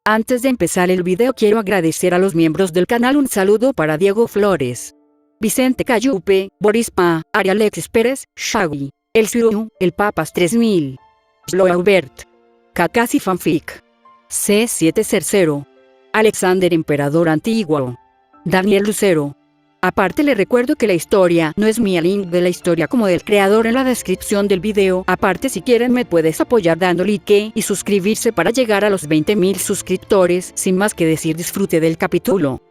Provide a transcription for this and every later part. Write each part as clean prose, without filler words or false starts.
Antes de empezar el video quiero agradecer a los miembros del canal. Un saludo para Diego Flores, Vicente Cayupe, Boris Pa, Ari Alexis Pérez, Shaggy, El Ciru, El Papas 3000, Sloaubert, Kakasi Fanfic, C7 Cercero, Alexander Emperador Antiguo, Daniel Lucero. Aparte le recuerdo que la historia no es mía, link de la historia como del creador en la descripción del video. Aparte, si quieren me puedes apoyar dando like y suscribirse para llegar a los 20.000 suscriptores. Sin más que decir, disfrute del capítulo.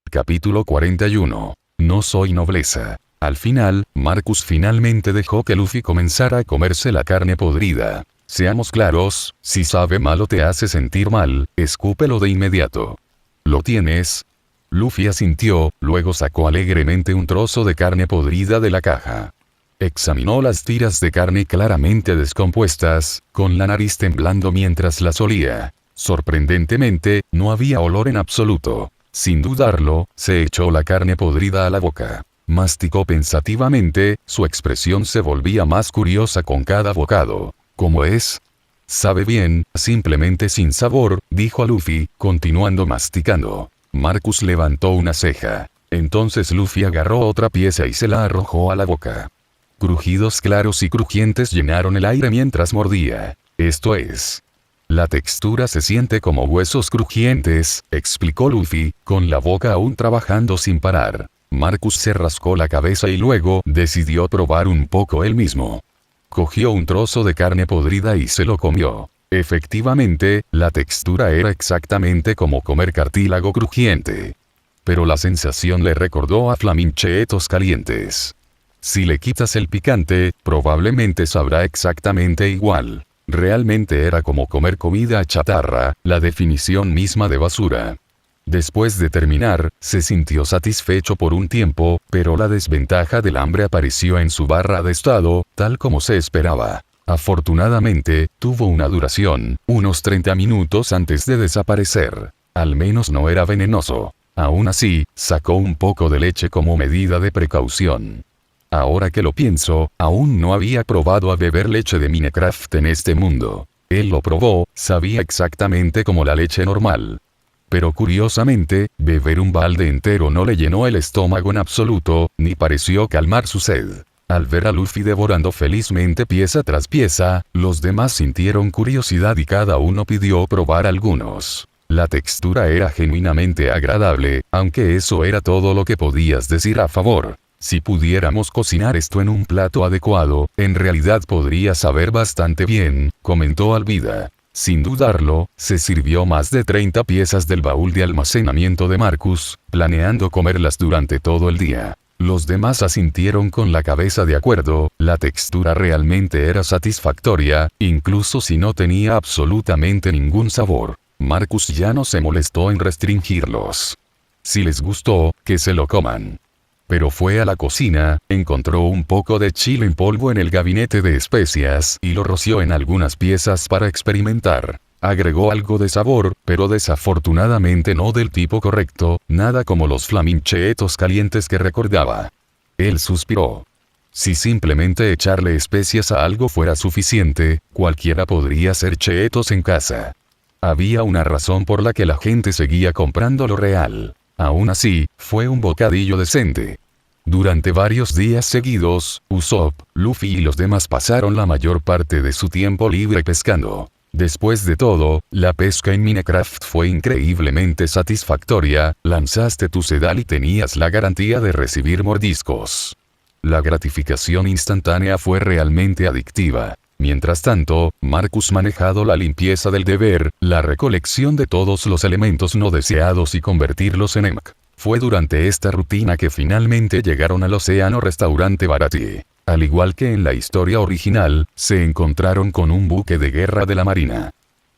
Capítulo 41. No soy nobleza. Al final, Marcus finalmente dejó que Luffy comenzara a comerse la carne podrida. Seamos claros, si sabe mal o te hace sentir mal, escúpelo de inmediato. ¿Lo tienes? Luffy asintió, luego sacó alegremente un trozo de carne podrida de la caja. Examinó las tiras de carne claramente descompuestas, con la nariz temblando mientras las olía. Sorprendentemente, no había olor en absoluto. Sin dudarlo, se echó la carne podrida a la boca. Masticó pensativamente, su expresión se volvía más curiosa con cada bocado. ¿Cómo es? Sabe bien, simplemente sin sabor, dijo a Luffy, continuando masticando. Marcus levantó una ceja. Entonces Luffy agarró otra pieza y se la arrojó a la boca. Crujidos claros y crujientes llenaron el aire mientras mordía. Esto es. La textura se siente como huesos crujientes, explicó Luffy, con la boca aún trabajando sin parar. Marcus se rascó la cabeza y luego decidió probar un poco él mismo. Cogió un trozo de carne podrida y se lo comió. Efectivamente, la textura era exactamente como comer cartílago crujiente. Pero la sensación le recordó a flaminchetos calientes. Si le quitas el picante, probablemente sabrá exactamente igual. Realmente era como comer comida chatarra, la definición misma de basura. Después de terminar, se sintió satisfecho por un tiempo, pero la desventaja del hambre apareció en su barra de estado, tal como se esperaba. Afortunadamente, tuvo una duración, unos 30 minutos antes de desaparecer. Al menos no era venenoso. Aún así, sacó un poco de leche como medida de precaución. Ahora que lo pienso, aún no había probado a beber leche de Minecraft en este mundo. Él lo probó, sabía exactamente como la leche normal. Pero curiosamente, beber un balde entero no le llenó el estómago en absoluto, ni pareció calmar su sed. Al ver a Luffy devorando felizmente pieza tras pieza, los demás sintieron curiosidad y cada uno pidió probar algunos. La textura era genuinamente agradable, aunque eso era todo lo que podías decir a favor. Si pudiéramos cocinar esto en un plato adecuado, en realidad podría saber bastante bien, comentó Alvida. Sin dudarlo, se sirvió más de 30 piezas del baúl de almacenamiento de Marcus, planeando comerlas durante todo el día. Los demás asintieron con la cabeza de acuerdo, la textura realmente era satisfactoria, incluso si no tenía absolutamente ningún sabor. Marcus ya no se molestó en restringirlos. Si les gustó, que se lo coman. Pero fue a la cocina, encontró un poco de chile en polvo en el gabinete de especias y lo roció en algunas piezas para experimentar. Agregó algo de sabor, pero desafortunadamente no del tipo correcto, nada como los flaminchetos calientes que recordaba. Él suspiró. Si simplemente echarle especias a algo fuera suficiente, cualquiera podría hacer cheetos en casa. Había una razón por la que la gente seguía comprando lo real. Aún así, fue un bocadillo decente. Durante varios días seguidos, Usopp, Luffy y los demás pasaron la mayor parte de su tiempo libre pescando. Después de todo, la pesca en Minecraft fue increíblemente satisfactoria, lanzaste tu sedal y tenías la garantía de recibir mordiscos. La gratificación instantánea fue realmente adictiva. Mientras tanto, Marcus manejado la limpieza del deber, la recolección de todos los elementos no deseados y convertirlos en EMK. Fue durante esta rutina que finalmente llegaron al Océano Restaurante Baratie. Al igual que en la historia original, se encontraron con un buque de guerra de la marina.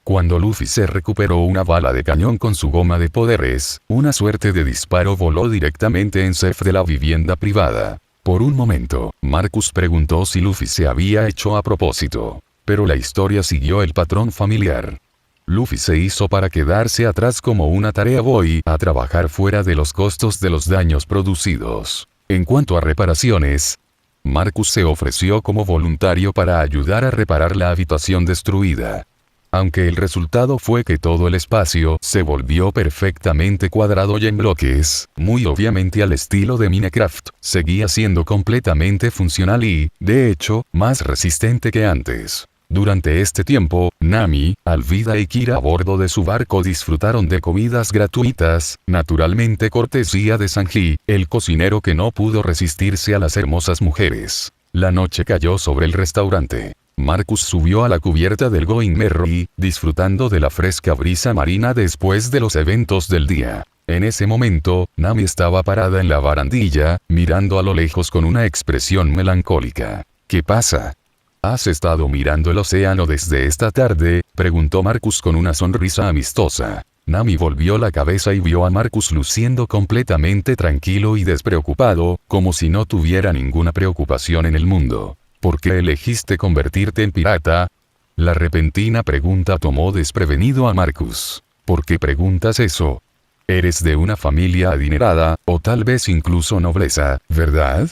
Cuando Luffy se recuperó una bala de cañón con su goma de poderes, una suerte de disparo voló directamente en Zeph de la vivienda privada. Por un momento, Marcus preguntó si Luffy se había hecho a propósito. Pero la historia siguió el patrón familiar. Luffy se hizo para quedarse atrás como una tarea. Voy a trabajar fuera de los costos de los daños producidos. En cuanto a reparaciones, Marcus se ofreció como voluntario para ayudar a reparar la habitación destruida. Aunque el resultado fue que todo el espacio se volvió perfectamente cuadrado y en bloques, muy obviamente al estilo de Minecraft, seguía siendo completamente funcional y, de hecho, más resistente que antes. Durante este tiempo, Nami, Alvida y Kira a bordo de su barco disfrutaron de comidas gratuitas, naturalmente cortesía de Sanji, el cocinero que no pudo resistirse a las hermosas mujeres. La noche cayó sobre el restaurante. Marcus subió a la cubierta del Going Merry, disfrutando de la fresca brisa marina después de los eventos del día. En ese momento, Nami estaba parada en la barandilla, mirando a lo lejos con una expresión melancólica. ¿Qué pasa? ¿Has estado mirando el océano desde esta tarde?, preguntó Marcus con una sonrisa amistosa. Nami volvió la cabeza y vio a Marcus luciendo completamente tranquilo y despreocupado, como si no tuviera ninguna preocupación en el mundo. ¿Por qué elegiste convertirte en pirata? La repentina pregunta tomó desprevenido a Marcus. ¿Por qué preguntas eso? Eres de una familia adinerada, o tal vez incluso nobleza, ¿verdad?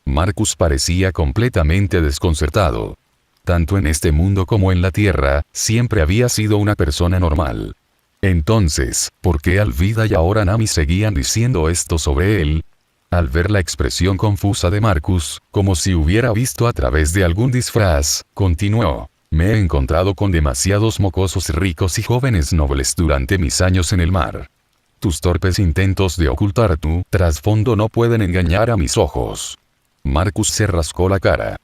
Marcus parecía completamente desconcertado. Tanto en este mundo como en la Tierra, siempre había sido una persona normal. Entonces, ¿por qué Alvida y ahora Nami seguían diciendo esto sobre él? Al ver la expresión confusa de Marcus, como si hubiera visto a través de algún disfraz, continuó. Me he encontrado con demasiados mocosos ricos y jóvenes nobles durante mis años en el mar. Tus torpes intentos de ocultar tu trasfondo no pueden engañar a mis ojos. Marcus se rascó la cara.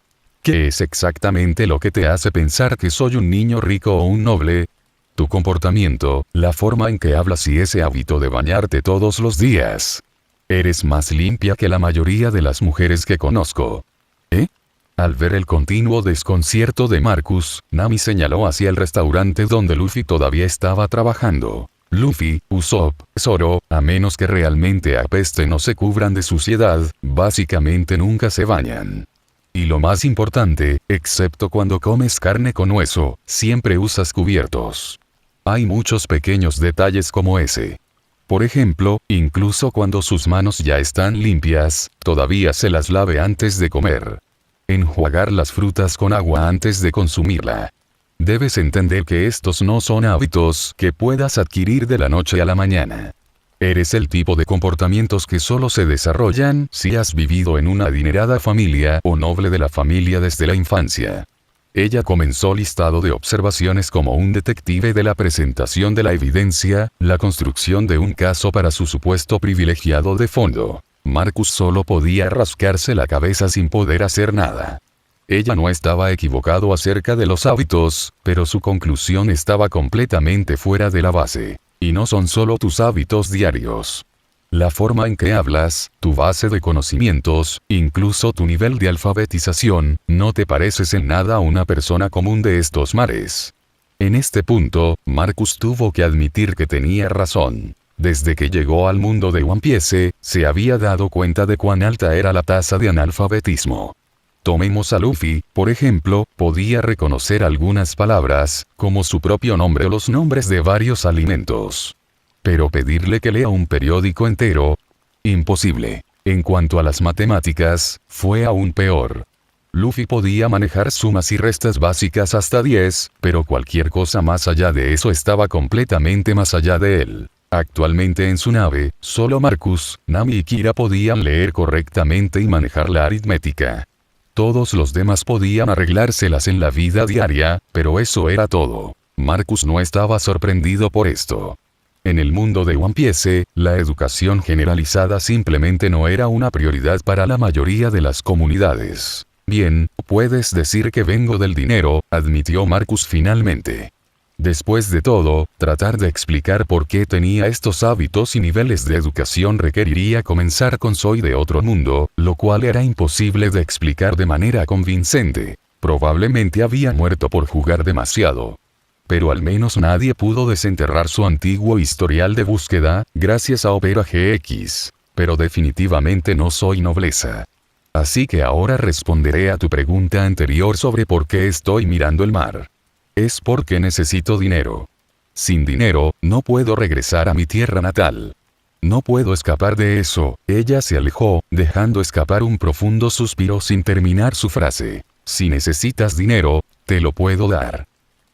¿Qué es exactamente lo que te hace pensar que soy un niño rico o un noble? Tu comportamiento, la forma en que hablas y ese hábito de bañarte todos los días. Eres más limpia que la mayoría de las mujeres que conozco. ¿Eh? Al ver el continuo desconcierto de Marcus, Nami señaló hacia el restaurante donde Luffy todavía estaba trabajando. Luffy, Usopp, Zoro, a menos que realmente apesten o se cubran de suciedad, básicamente nunca se bañan. Y lo más importante, excepto cuando comes carne con hueso, siempre usas cubiertos. Hay muchos pequeños detalles como ese. Por ejemplo, incluso cuando sus manos ya están limpias, todavía se las lave antes de comer. Enjuagar las frutas con agua antes de consumirla. Debes entender que estos no son hábitos que puedas adquirir de la noche a la mañana. Eres el tipo de comportamientos que solo se desarrollan si has vivido en una adinerada familia o noble de la familia desde la infancia. Ella comenzó listado de observaciones como un detective de la presentación de la evidencia, la construcción de un caso para su supuesto privilegiado de fondo. Marcus solo podía rascarse la cabeza sin poder hacer nada. Ella no estaba equivocado acerca de los hábitos, pero su conclusión estaba completamente fuera de la base. Y no son solo tus hábitos diarios. La forma en que hablas, tu base de conocimientos, incluso tu nivel de alfabetización, no te pareces en nada a una persona común de estos mares. En este punto, Marcus tuvo que admitir que tenía razón. Desde que llegó al mundo de One Piece, se había dado cuenta de cuán alta era la tasa de analfabetismo. Tomemos a Luffy, por ejemplo, podía reconocer algunas palabras, como su propio nombre o los nombres de varios alimentos. Pero pedirle que lea un periódico entero, imposible. En cuanto a las matemáticas, fue aún peor. Luffy podía manejar sumas y restas básicas hasta 10, pero cualquier cosa más allá de eso estaba completamente más allá de él. Actualmente en su nave, solo Marcus, Nami y Kira podían leer correctamente y manejar la aritmética. Todos los demás podían arreglárselas en la vida diaria, pero eso era todo. Marcus no estaba sorprendido por esto. En el mundo de One Piece, la educación generalizada simplemente no era una prioridad para la mayoría de las comunidades. Bien, puedes decir que vengo del dinero, admitió Marcus finalmente. Después de todo, tratar de explicar por qué tenía estos hábitos y niveles de educación requeriría comenzar con soy de otro mundo, lo cual era imposible de explicar de manera convincente. Probablemente había muerto por jugar demasiado. Pero al menos nadie pudo desenterrar su antiguo historial de búsqueda, gracias a Opera GX. Pero definitivamente no soy nobleza. Así que ahora responderé a tu pregunta anterior sobre por qué estoy mirando el mar. Es porque necesito dinero. Sin dinero, no puedo regresar a mi tierra natal. No puedo escapar de eso. Ella se alejó, dejando escapar un profundo suspiro sin terminar su frase. Si necesitas dinero, te lo puedo dar.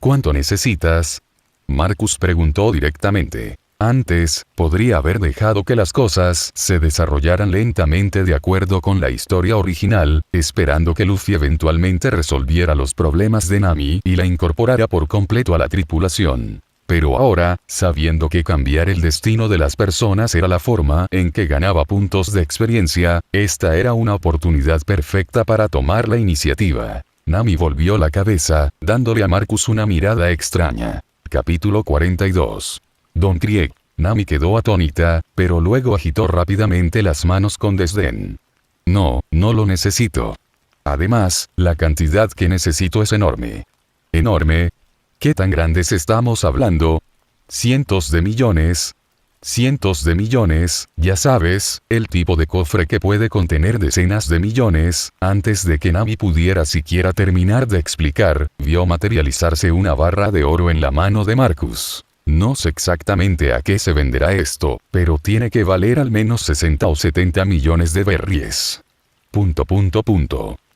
¿Cuánto necesitas? Marcus preguntó directamente. Antes, podría haber dejado que las cosas se desarrollaran lentamente de acuerdo con la historia original, esperando que Luffy eventualmente resolviera los problemas de Nami y la incorporara por completo a la tripulación. Pero ahora, sabiendo que cambiar el destino de las personas era la forma en que ganaba puntos de experiencia, esta era una oportunidad perfecta para tomar la iniciativa. Nami volvió la cabeza, dándole a Marcus una mirada extraña. Capítulo 42. Don Krieg. Nami quedó atónita, pero luego agitó rápidamente las manos con desdén. No, no lo necesito. Además, la cantidad que necesito es enorme. ¿Enorme? ¿Qué tan grandes estamos hablando? ¿Cientos de millones? Cientos de millones, ya sabes, el tipo de cofre que puede contener decenas de millones. Antes de que Nami pudiera siquiera terminar de explicar, vio materializarse una barra de oro en la mano de Marcus. No sé exactamente a qué se venderá esto, pero tiene que valer al menos 60 o 70 millones de berries.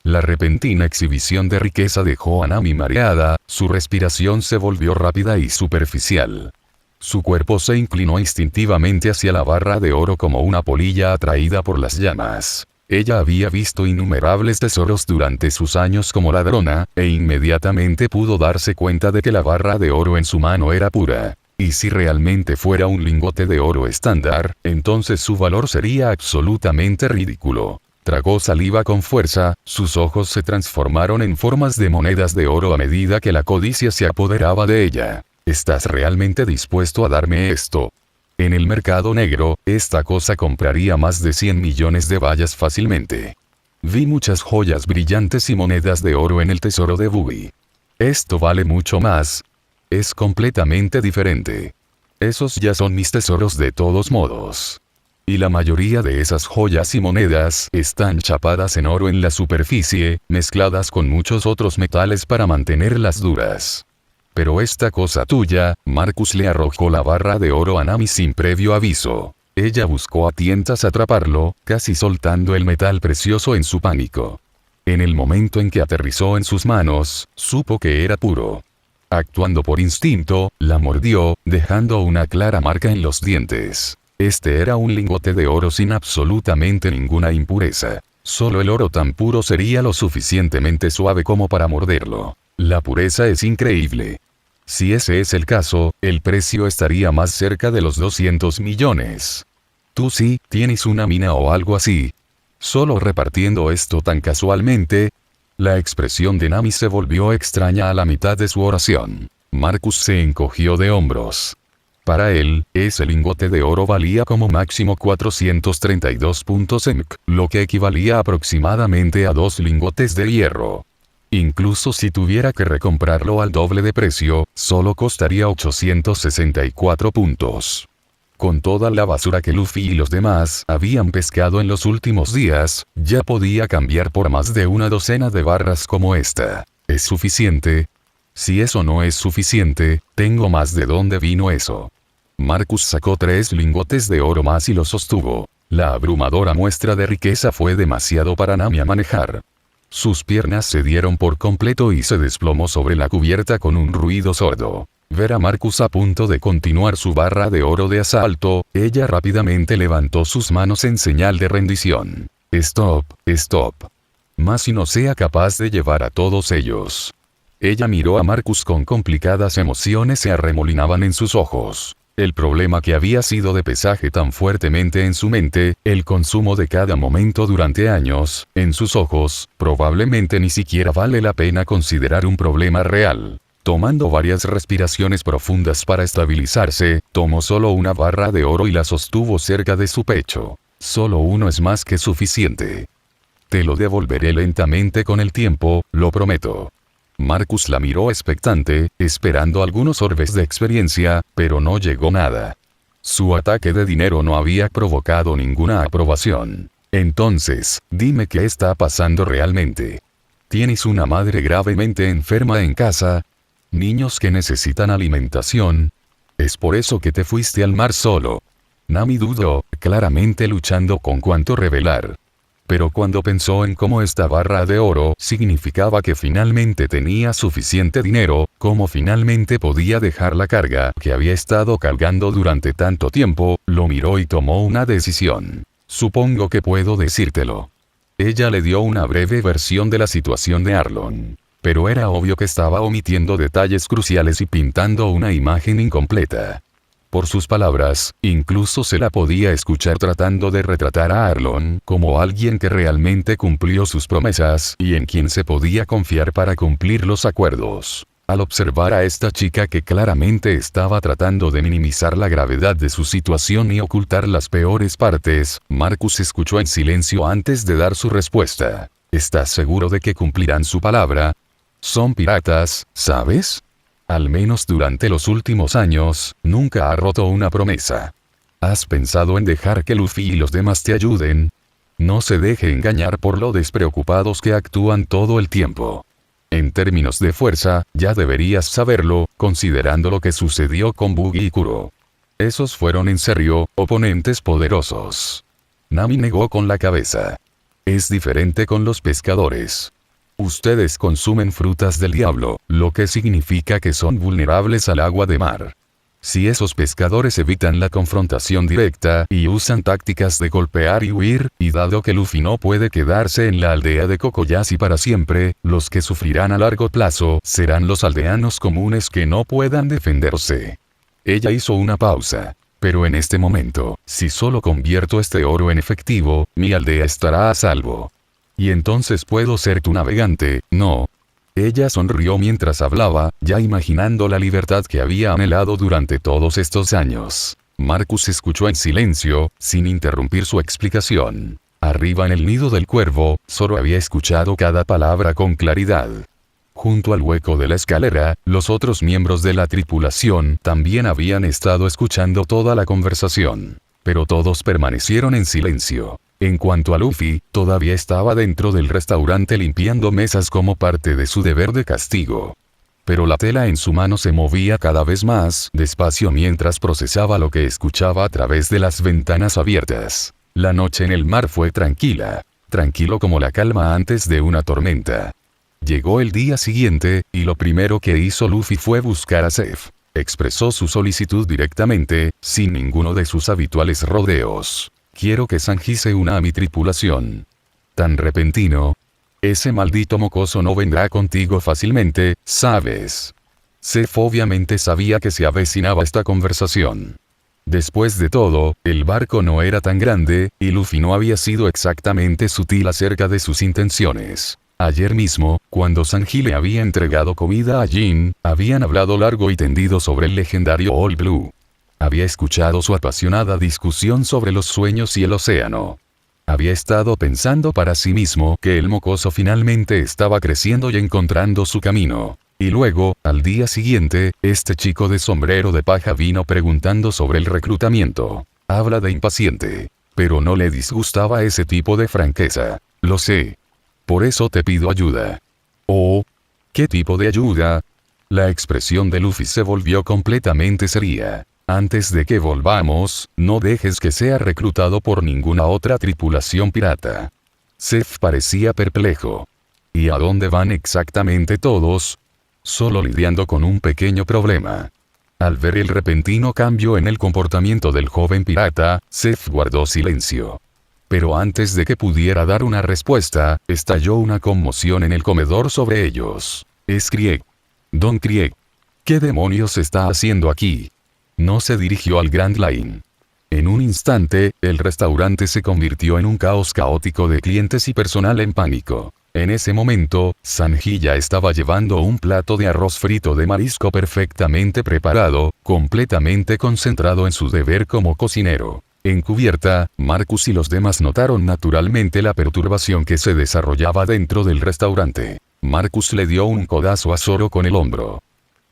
La repentina exhibición de riqueza dejó a Nami mareada, su respiración se volvió rápida y superficial. Su cuerpo se inclinó instintivamente hacia la barra de oro como una polilla atraída por las llamas. Ella había visto innumerables tesoros durante sus años como ladrona, e inmediatamente pudo darse cuenta de que la barra de oro en su mano era pura. Y si realmente fuera un lingote de oro estándar, entonces su valor sería absolutamente ridículo. Tragó saliva con fuerza, sus ojos se transformaron en formas de monedas de oro a medida que la codicia se apoderaba de ella. ¿Estás realmente dispuesto a darme esto? En el mercado negro, esta cosa compraría más de 100 millones de bayas fácilmente. Vi muchas joyas brillantes y monedas de oro en el tesoro de Buggy. Esto vale mucho más. Es completamente diferente. Esos ya son mis tesoros de todos modos. Y la mayoría de esas joyas y monedas están chapadas en oro en la superficie, mezcladas con muchos otros metales para mantenerlas duras. Pero esta cosa tuya, Marcus le arrojó la barra de oro a Nami sin previo aviso. Ella buscó a tientas atraparlo, casi soltando el metal precioso en su pánico. En el momento en que aterrizó en sus manos, supo que era puro. Actuando por instinto, la mordió, dejando una clara marca en los dientes. Este era un lingote de oro sin absolutamente ninguna impureza. Solo el oro tan puro sería lo suficientemente suave como para morderlo. La pureza es increíble. Si ese es el caso, el precio estaría más cerca de los 200 millones. Tú sí, tienes una mina o algo así. Solo repartiendo esto tan casualmente. La expresión de Nami se volvió extraña a la mitad de su oración. Marcus se encogió de hombros. Para él, ese lingote de oro valía como máximo 432 puntos EMK, lo que equivalía aproximadamente a 2 lingotes de hierro. Incluso si tuviera que recomprarlo al doble de precio, solo costaría 864 puntos. Con toda la basura que Luffy y los demás habían pescado en los últimos días, ya podía cambiar por más de una docena de barras como esta. ¿Es suficiente? Si eso no es suficiente, tengo más de dónde vino eso. Marcus sacó 3 lingotes de oro más y los sostuvo. La abrumadora muestra de riqueza fue demasiado para Nami a manejar. Sus piernas se dieron por completo y se desplomó sobre la cubierta con un ruido sordo. Ver a Marcus a punto de continuar su barra de oro de asalto, ella rápidamente levantó sus manos en señal de rendición. Stop, stop. Más si no sea capaz de llevar a todos ellos. Ella miró a Marcus con complicadas emociones se arremolinaban en sus ojos. El problema que había sido de pesaje tan fuertemente en su mente, el consumo de cada momento durante años, en sus ojos, probablemente ni siquiera vale la pena considerar un problema real. Tomando varias respiraciones profundas para estabilizarse, tomó solo una barra de oro y la sostuvo cerca de su pecho. Solo uno es más que suficiente. Te lo devolveré lentamente con el tiempo, lo prometo. Marcus la miró expectante, esperando algunos orbes de experiencia, pero no llegó nada. Su ataque de dinero no había provocado ninguna aprobación. Entonces, dime qué está pasando realmente. ¿Tienes una madre gravemente enferma en casa? ¿Niños que necesitan alimentación? ¿Es por eso que te fuiste al mar solo? Nami dudó, claramente luchando con cuánto revelar. Pero cuando pensó en cómo esta barra de oro significaba que finalmente tenía suficiente dinero, cómo finalmente podía dejar la carga que había estado cargando durante tanto tiempo, lo miró y tomó una decisión. Supongo que puedo decírtelo. Ella le dio una breve versión de la situación de Arlon. Pero era obvio que estaba omitiendo detalles cruciales y pintando una imagen incompleta. Por sus palabras, incluso se la podía escuchar tratando de retratar a Arlon como alguien que realmente cumplió sus promesas y en quien se podía confiar para cumplir los acuerdos. Al observar a esta chica que claramente estaba tratando de minimizar la gravedad de su situación y ocultar las peores partes, Marcus escuchó en silencio antes de dar su respuesta. ¿Estás seguro de que cumplirán su palabra? Son piratas, ¿sabes? Al menos durante los últimos años, nunca ha roto una promesa. ¿Has pensado en dejar que Luffy y los demás te ayuden? No se deje engañar por lo despreocupados que actúan todo el tiempo. En términos de fuerza, ya deberías saberlo, considerando lo que sucedió con Buggy y Kuro. Esos fueron en serio, oponentes poderosos. Nami negó con la cabeza. Es diferente con los pescadores. Ustedes consumen frutas del diablo, lo que significa que son vulnerables al agua de mar. Si esos pescadores evitan la confrontación directa y usan tácticas de golpear y huir, y dado que Luffy no puede quedarse en la aldea de Kokoyashi para siempre, los que sufrirán a largo plazo serán los aldeanos comunes que no puedan defenderse. Ella hizo una pausa. Pero en este momento, si solo convierto este oro en efectivo, mi aldea estará a salvo. Y entonces puedo ser tu navegante, ¿no? Ella sonrió mientras hablaba, ya imaginando la libertad que había anhelado durante todos estos años. Marcus escuchó en silencio, sin interrumpir su explicación. Arriba en el nido del cuervo, Zoro había escuchado cada palabra con claridad. Junto al hueco de la escalera, los otros miembros de la tripulación también habían estado escuchando toda la conversación. Pero todos permanecieron en silencio. En cuanto a Luffy, todavía estaba dentro del restaurante limpiando mesas como parte de su deber de castigo. Pero la tela en su mano se movía cada vez más despacio mientras procesaba lo que escuchaba a través de las ventanas abiertas. La noche en el mar fue tranquila. Tranquilo como la calma antes de una tormenta. Llegó el día siguiente, y lo primero que hizo Luffy fue buscar a Zeph. Expresó su solicitud directamente, sin ninguno de sus habituales rodeos. Quiero que Sanji se una a mi tripulación. Tan repentino. Ese maldito mocoso no vendrá contigo fácilmente, ¿sabes? Zeph obviamente sabía que se avecinaba esta conversación. Después de todo, el barco no era tan grande, y Luffy no había sido exactamente sutil acerca de sus intenciones. Ayer mismo, cuando Sanji le había entregado comida a Jin, habían hablado largo y tendido sobre el legendario All Blue. Había escuchado su apasionada discusión sobre los sueños y el océano. Había estado pensando para sí mismo que el mocoso finalmente estaba creciendo y encontrando su camino. Y luego, al día siguiente, este chico de sombrero de paja vino preguntando sobre el reclutamiento. Habla de impaciente. Pero no le disgustaba ese tipo de franqueza. Lo sé. Por eso te pido ayuda. Oh. ¿Qué tipo de ayuda? La expresión de Luffy se volvió completamente seria. Antes de que volvamos, no dejes que sea reclutado por ninguna otra tripulación pirata. Zeph parecía perplejo. ¿Y a dónde van exactamente todos? Solo lidiando con un pequeño problema. Al ver el repentino cambio en el comportamiento del joven pirata, Zeph guardó silencio. Pero antes de que pudiera dar una respuesta, estalló una conmoción en el comedor sobre ellos. Es Krieg. Don Krieg. ¿Qué demonios está haciendo aquí? No se dirigió al Grand Line. En un instante, el restaurante se convirtió en un caos caótico de clientes y personal en pánico. En ese momento, Sanji ya estaba llevando un plato de arroz frito de marisco perfectamente preparado, completamente concentrado en su deber como cocinero. En cubierta, Marcus y los demás notaron naturalmente la perturbación que se desarrollaba dentro del restaurante. Marcus le dio un codazo a Zoro con el hombro.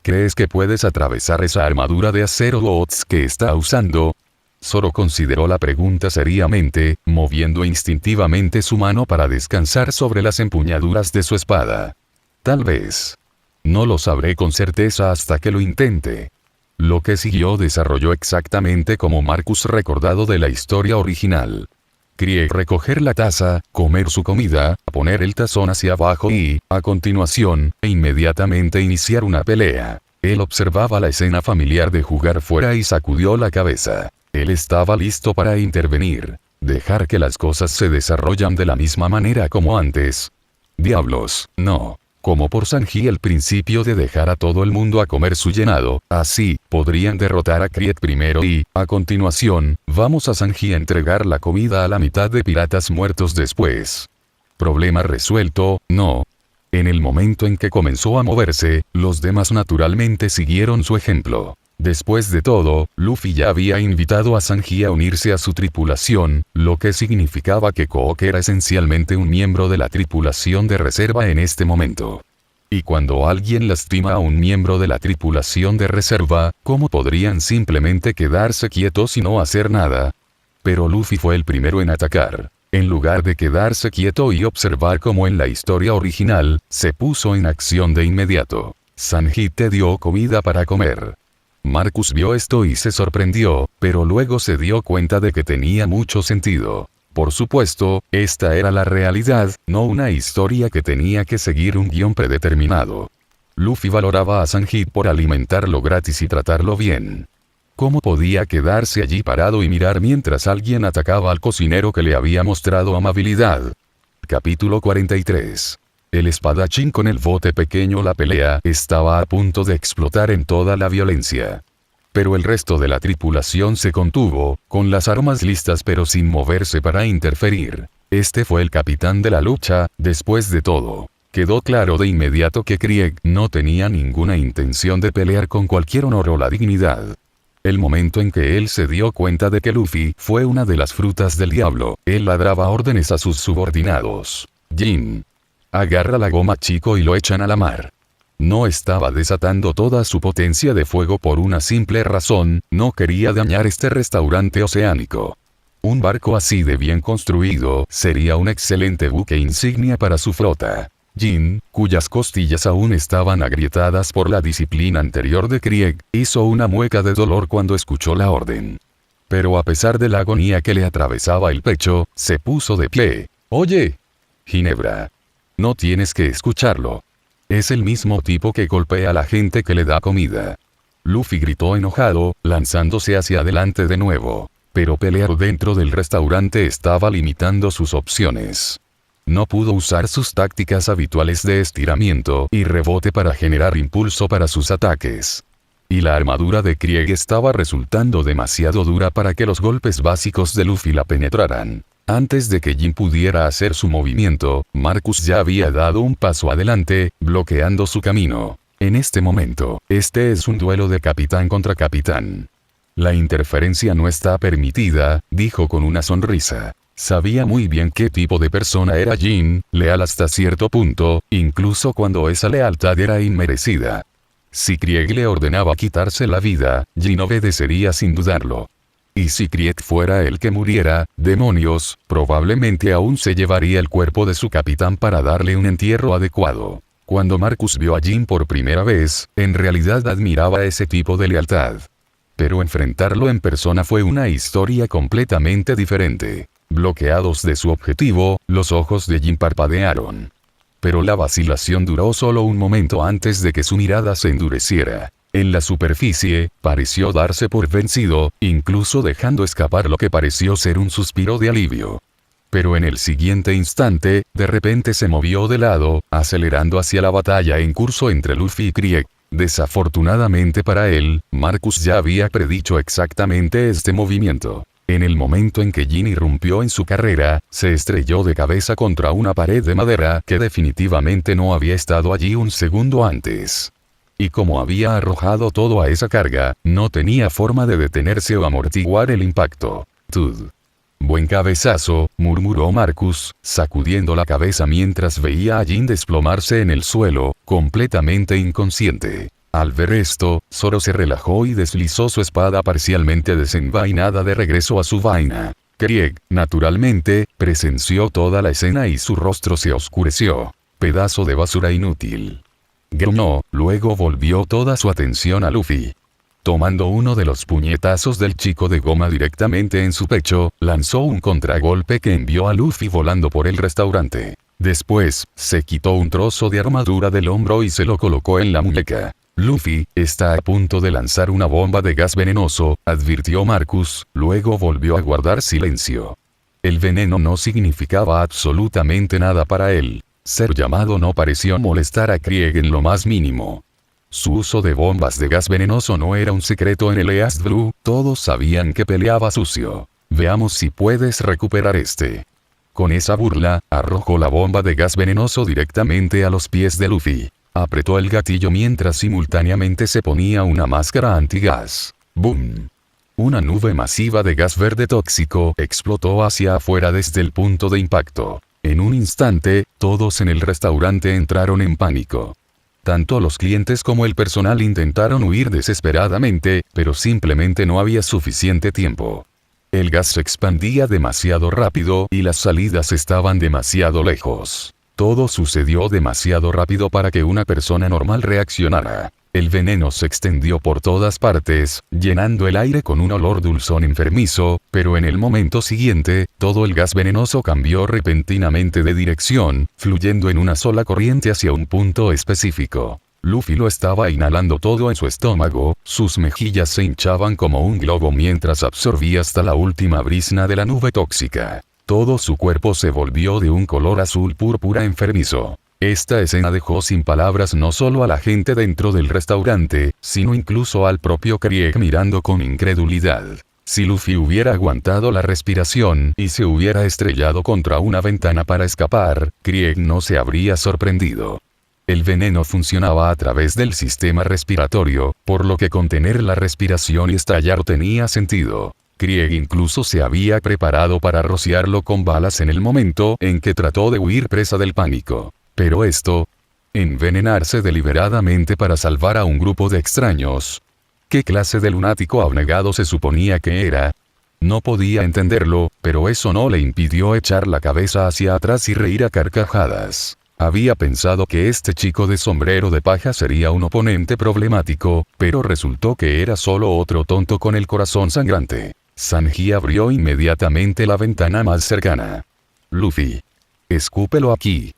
¿Crees que puedes atravesar esa armadura de acero Oats que está usando? Zoro consideró la pregunta seriamente, moviendo instintivamente su mano para descansar sobre las empuñaduras de su espada. Tal vez. No lo sabré con certeza hasta que lo intente. Lo que siguió desarrolló exactamente como Marcus recordado de la historia original. Krieg recoger la taza, comer su comida, poner el tazón hacia abajo y, a continuación, inmediatamente iniciar una pelea. Él observaba la escena familiar de jugar fuera y sacudió la cabeza. Él estaba listo para intervenir. Dejar que las cosas se desarrollan de la misma manera como antes. Diablos, no. Como por Sanji el principio de dejar a todo el mundo a comer su llenado, así, podrían derrotar a Krieg primero y, a continuación, vamos a Sanji a entregar la comida a la mitad de piratas muertos después. Problema resuelto, no. En el momento en que comenzó a moverse, los demás naturalmente siguieron su ejemplo. Después de todo, Luffy ya había invitado a Sanji a unirse a su tripulación, lo que significaba que Kook era esencialmente un miembro de la tripulación de reserva en este momento. Y cuando alguien lastima a un miembro de la tripulación de reserva, ¿cómo podrían simplemente quedarse quietos y no hacer nada? Pero Luffy fue el primero en atacar. En lugar de quedarse quieto y observar como en la historia original, se puso en acción de inmediato. Sanji te dio comida para comer. Marcus vio esto y se sorprendió, pero luego se dio cuenta de que tenía mucho sentido. Por supuesto, esta era la realidad, no una historia que tenía que seguir un guión predeterminado. Luffy valoraba a Sanji por alimentarlo gratis y tratarlo bien. ¿Cómo podía quedarse allí parado y mirar mientras alguien atacaba al cocinero que le había mostrado amabilidad? Capítulo 43. El espadachín con el bote pequeño. La pelea estaba a punto de explotar en toda la violencia. Pero el resto de la tripulación se contuvo, con las armas listas pero sin moverse para interferir. Este fue el capitán de la lucha, después de todo. Quedó claro de inmediato que Krieg no tenía ninguna intención de pelear con cualquier honor o la dignidad. El momento en que él se dio cuenta de que Luffy fue una de las frutas del diablo, él ladraba órdenes a sus subordinados. Jin. Agarra la goma chico y lo echan a la mar. No estaba desatando toda su potencia de fuego por una simple razón, no quería dañar este restaurante oceánico. Un barco así de bien construido sería un excelente buque insignia para su flota. Jin, cuyas costillas aún estaban agrietadas por la disciplina anterior de Krieg, hizo una mueca de dolor cuando escuchó la orden. Pero a pesar de la agonía que le atravesaba el pecho, se puso de pie. «Oye, Ginebra. No tienes que escucharlo. Es el mismo tipo que golpea a la gente que le da comida». Luffy gritó enojado, lanzándose hacia adelante de nuevo. Pero pelear dentro del restaurante estaba limitando sus opciones. No pudo usar sus tácticas habituales de estiramiento y rebote para generar impulso para sus ataques. Y la armadura de Krieg estaba resultando demasiado dura para que los golpes básicos de Luffy la penetraran. Antes de que Jin pudiera hacer su movimiento, Marcus ya había dado un paso adelante, bloqueando su camino. En este momento, este es un duelo de capitán contra capitán. La interferencia no está permitida, dijo con una sonrisa. Sabía muy bien qué tipo de persona era Jin, leal hasta cierto punto, incluso cuando esa lealtad era inmerecida. Si Krieg le ordenaba quitarse la vida, Jin obedecería sin dudarlo. Y si Krieg fuera el que muriera, demonios, probablemente aún se llevaría el cuerpo de su capitán para darle un entierro adecuado. Cuando Marcus vio a Jin por primera vez, en realidad admiraba ese tipo de lealtad. Pero enfrentarlo en persona fue una historia completamente diferente. Bloqueados de su objetivo, los ojos de Jin parpadearon. Pero la vacilación duró solo un momento antes de que su mirada se endureciera. En la superficie, pareció darse por vencido, incluso dejando escapar lo que pareció ser un suspiro de alivio. Pero en el siguiente instante, de repente se movió de lado, acelerando hacia la batalla en curso entre Luffy y Krieg. Desafortunadamente para él, Marcus ya había predicho exactamente este movimiento. En el momento en que Jin irrumpió en su carrera, se estrelló de cabeza contra una pared de madera que definitivamente no había estado allí un segundo antes. Y como había arrojado todo a esa carga, no tenía forma de detenerse o amortiguar el impacto. «Tud. Buen cabezazo», murmuró Marcus, sacudiendo la cabeza mientras veía a Jin desplomarse en el suelo, completamente inconsciente. Al ver esto, Zoro se relajó y deslizó su espada parcialmente desenvainada de regreso a su vaina. Krieg, naturalmente, presenció toda la escena y su rostro se oscureció. «Pedazo de basura inútil». Gruñó, luego volvió toda su atención a Luffy. Tomando uno de los puñetazos del chico de goma directamente en su pecho, lanzó un contragolpe que envió a Luffy volando por el restaurante. Después, se quitó un trozo de armadura del hombro y se lo colocó en la muñeca. Luffy está a punto de lanzar una bomba de gas venenoso, advirtió Marcus, luego volvió a guardar silencio. El veneno no significaba absolutamente nada para él. Ser llamado no pareció molestar a Krieg en lo más mínimo. Su uso de bombas de gas venenoso no era un secreto en el East Blue, todos sabían que peleaba sucio. Veamos si puedes recuperar este. Con esa burla, arrojó la bomba de gas venenoso directamente a los pies de Luffy. Apretó el gatillo mientras simultáneamente se ponía una máscara antigas. ¡Boom! Una nube masiva de gas verde tóxico explotó hacia afuera desde el punto de impacto. En un instante, todos en el restaurante entraron en pánico. Tanto los clientes como el personal intentaron huir desesperadamente, pero simplemente no había suficiente tiempo. El gas se expandía demasiado rápido y las salidas estaban demasiado lejos. Todo sucedió demasiado rápido para que una persona normal reaccionara. El veneno se extendió por todas partes, llenando el aire con un olor dulzón enfermizo, pero en el momento siguiente, todo el gas venenoso cambió repentinamente de dirección, fluyendo en una sola corriente hacia un punto específico. Luffy lo estaba inhalando todo en su estómago, sus mejillas se hinchaban como un globo mientras absorbía hasta la última brizna de la nube tóxica. Todo su cuerpo se volvió de un color azul púrpura enfermizo. Esta escena dejó sin palabras no solo a la gente dentro del restaurante, sino incluso al propio Krieg mirando con incredulidad. Si Luffy hubiera aguantado la respiración y se hubiera estrellado contra una ventana para escapar, Krieg no se habría sorprendido. El veneno funcionaba a través del sistema respiratorio, por lo que contener la respiración y estallar tenía sentido. Krieg incluso se había preparado para rociarlo con balas en el momento en que trató de huir presa del pánico. Pero esto, envenenarse deliberadamente para salvar a un grupo de extraños. ¿Qué clase de lunático abnegado se suponía que era? No podía entenderlo, pero eso no le impidió echar la cabeza hacia atrás y reír a carcajadas. Había pensado que este chico de sombrero de paja sería un oponente problemático, pero resultó que era solo otro tonto con el corazón sangrante. Sanji abrió inmediatamente la ventana más cercana. Luffy. Escúpelo aquí.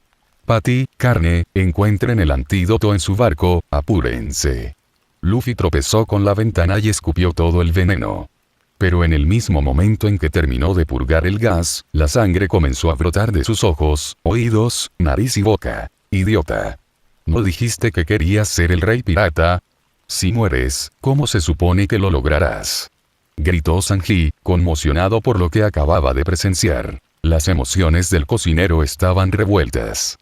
Patty, Carne, encuentren el antídoto en su barco, apúrense. Luffy tropezó con la ventana y escupió todo el veneno. Pero en el mismo momento en que terminó de purgar el gas, la sangre comenzó a brotar de sus ojos, oídos, nariz y boca. Idiota. ¿No dijiste que querías ser el rey pirata? Si mueres, ¿cómo se supone que lo lograrás? Gritó Sanji, conmocionado por lo que acababa de presenciar. Las emociones del cocinero estaban revueltas.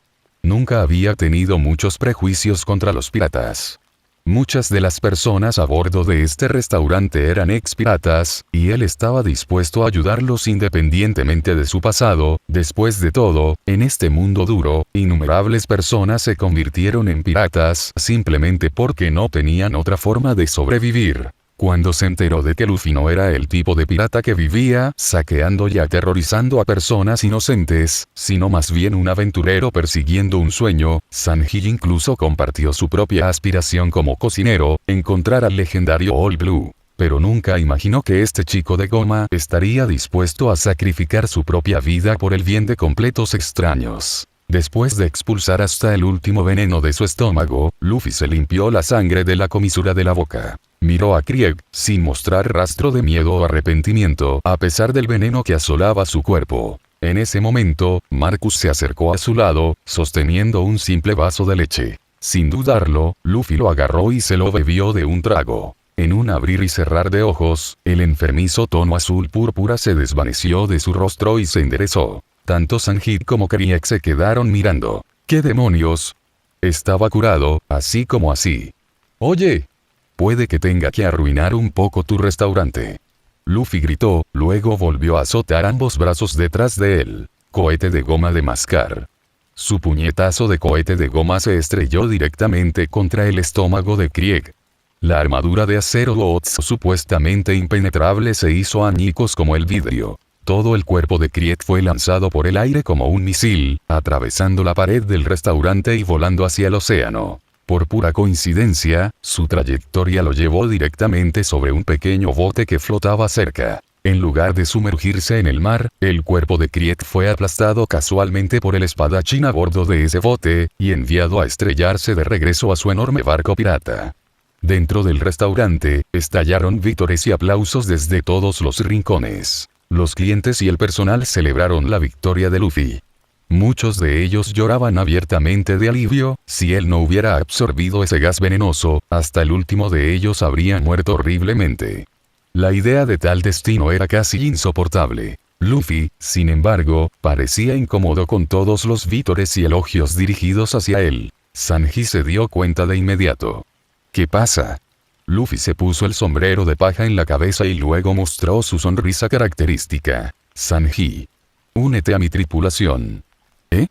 Nunca había tenido muchos prejuicios contra los piratas. Muchas de las personas a bordo de este restaurante eran ex-piratas, y él estaba dispuesto a ayudarlos independientemente de su pasado. Después de todo, en este mundo duro, innumerables personas se convirtieron en piratas simplemente porque no tenían otra forma de sobrevivir. Cuando se enteró de que Luffy no era el tipo de pirata que vivía saqueando y aterrorizando a personas inocentes, sino más bien un aventurero persiguiendo un sueño, Sanji incluso compartió su propia aspiración como cocinero, encontrar al legendario All Blue. Pero nunca imaginó que este chico de goma estaría dispuesto a sacrificar su propia vida por el bien de completos extraños. Después de expulsar hasta el último veneno de su estómago, Luffy se limpió la sangre de la comisura de la boca. Miró a Krieg, sin mostrar rastro de miedo o arrepentimiento, a pesar del veneno que asolaba su cuerpo. En ese momento, Marcus se acercó a su lado, sosteniendo un simple vaso de leche. Sin dudarlo, Luffy lo agarró y se lo bebió de un trago. En un abrir y cerrar de ojos, el enfermizo tono azul púrpura se desvaneció de su rostro y se enderezó. Tanto Sanji como Krieg se quedaron mirando. ¿Qué demonios? Estaba curado, así como así. Oye. Puede que tenga que arruinar un poco tu restaurante. Luffy gritó, luego volvió a azotar ambos brazos detrás de él. Cohete de goma de mascar. Su puñetazo de cohete de goma se estrelló directamente contra el estómago de Krieg. La armadura de acero Oats supuestamente impenetrable se hizo añicos como el vidrio. Todo el cuerpo de Krieg fue lanzado por el aire como un misil, atravesando la pared del restaurante y volando hacia el océano. Por pura coincidencia, su trayectoria lo llevó directamente sobre un pequeño bote que flotaba cerca. En lugar de sumergirse en el mar, el cuerpo de Krieg fue aplastado casualmente por el espadachín a bordo de ese bote, y enviado a estrellarse de regreso a su enorme barco pirata. Dentro del restaurante, estallaron vítores y aplausos desde todos los rincones. Los clientes y el personal celebraron la victoria de Luffy. Muchos de ellos lloraban abiertamente de alivio. Si él no hubiera absorbido ese gas venenoso, hasta el último de ellos habría muerto horriblemente. La idea de tal destino era casi insoportable. Luffy, sin embargo, parecía incómodo con todos los vítores y elogios dirigidos hacia él. Sanji se dio cuenta de inmediato. ¿Qué pasa? Luffy se puso el sombrero de paja en la cabeza y luego mostró su sonrisa característica. Sanji, únete a mi tripulación. ¿Eh?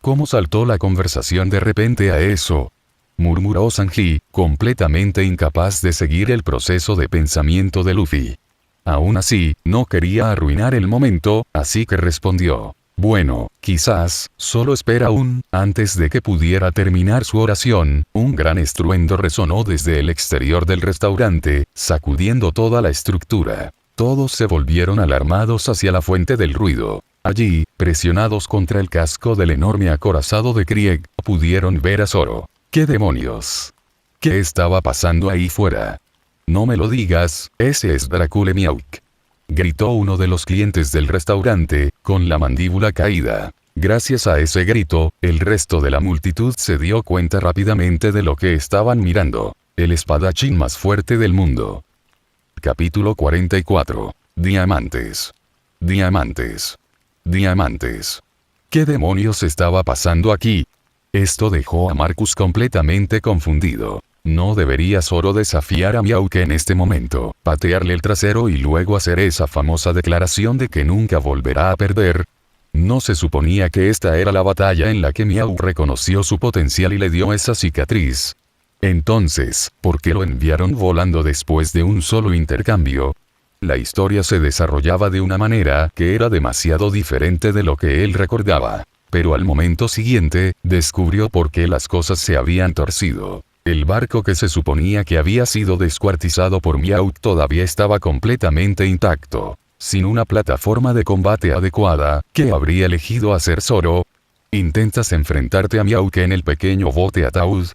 ¿Cómo saltó la conversación de repente a eso? Murmuró Sanji, completamente incapaz de seguir el proceso de pensamiento de Luffy. Aún así, no quería arruinar el momento, así que respondió. Bueno, quizás, solo espera aún. Antes de que pudiera terminar su oración, un gran estruendo resonó desde el exterior del restaurante, sacudiendo toda la estructura. Todos se volvieron alarmados hacia la fuente del ruido. Allí, presionados contra el casco del enorme acorazado de Krieg, pudieron ver a Zoro. ¿Qué demonios? ¿Qué estaba pasando ahí fuera? No me lo digas, ese es Dracule Miauk. Gritó uno de los clientes del restaurante, con la mandíbula caída. Gracias a ese grito, el resto de la multitud se dio cuenta rápidamente de lo que estaban mirando. El espadachín más fuerte del mundo. Capítulo 44. Diamantes. Diamantes. Diamantes. ¿Qué demonios estaba pasando aquí? Esto dejó a Marcus completamente confundido. No debería Zoro desafiar a Miauk en este momento, patearle el trasero y luego hacer esa famosa declaración de que nunca volverá a perder. ¿No se suponía que esta era la batalla en la que Miauk reconoció su potencial y le dio esa cicatriz? Entonces, ¿por qué lo enviaron volando después de un solo intercambio? La historia se desarrollaba de una manera que era demasiado diferente de lo que él recordaba. Pero al momento siguiente, descubrió por qué las cosas se habían torcido. El barco que se suponía que había sido descuartizado por Miauk todavía estaba completamente intacto. Sin una plataforma de combate adecuada, ¿qué habría elegido hacer Zoro? ¿Intentas enfrentarte a Miauk en el pequeño bote ataúd?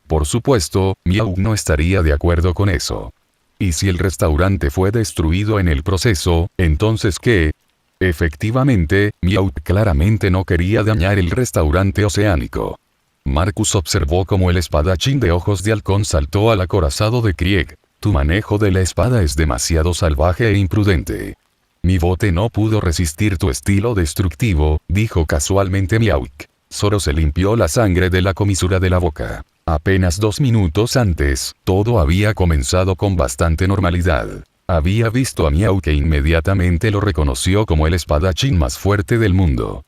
Por supuesto, Miauk no estaría de acuerdo con eso. ¿Y si el restaurante fue destruido en el proceso, entonces qué? Efectivamente, Miauk claramente no quería dañar el restaurante oceánico. Marcus observó cómo el espadachín de ojos de halcón saltó al acorazado de Krieg. Tu manejo de la espada es demasiado salvaje e imprudente. Mi bote no pudo resistir tu estilo destructivo, dijo casualmente Miauk. Zoro se limpió la sangre de la comisura de la boca. Apenas 2 minutos antes, todo había comenzado con bastante normalidad. Había visto a Miauk e inmediatamente lo reconoció como el espadachín más fuerte del mundo.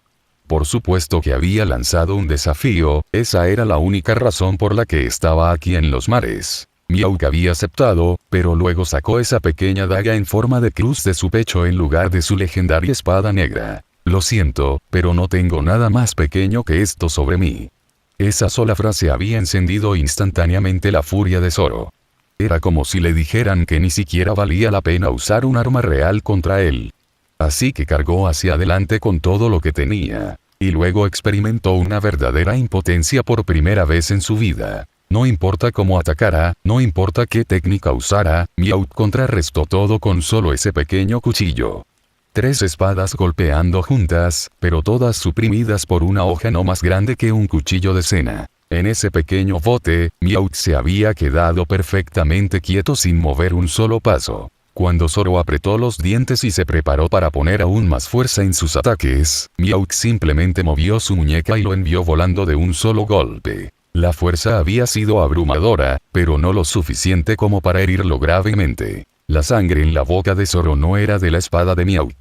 Por supuesto que había lanzado un desafío, esa era la única razón por la que estaba aquí en los mares. Miauk había aceptado, pero luego sacó esa pequeña daga en forma de cruz de su pecho en lugar de su legendaria espada negra. Lo siento, pero no tengo nada más pequeño que esto sobre mí. Esa sola frase había encendido instantáneamente la furia de Zoro. Era como si le dijeran que ni siquiera valía la pena usar un arma real contra él. Así que cargó hacia adelante con todo lo que tenía. Y luego experimentó una verdadera impotencia por primera vez en su vida. No importa cómo atacara, no importa qué técnica usara, Miauk contrarrestó todo con solo ese pequeño cuchillo. 3 espadas golpeando juntas, pero todas suprimidas por una hoja no más grande que un cuchillo de cena. En ese pequeño bote, Miauk se había quedado perfectamente quieto sin mover un solo paso. Cuando Zoro apretó los dientes y se preparó para poner aún más fuerza en sus ataques, Miauk simplemente movió su muñeca y lo envió volando de un solo golpe. La fuerza había sido abrumadora, pero no lo suficiente como para herirlo gravemente. La sangre en la boca de Zoro no era de la espada de Miauk.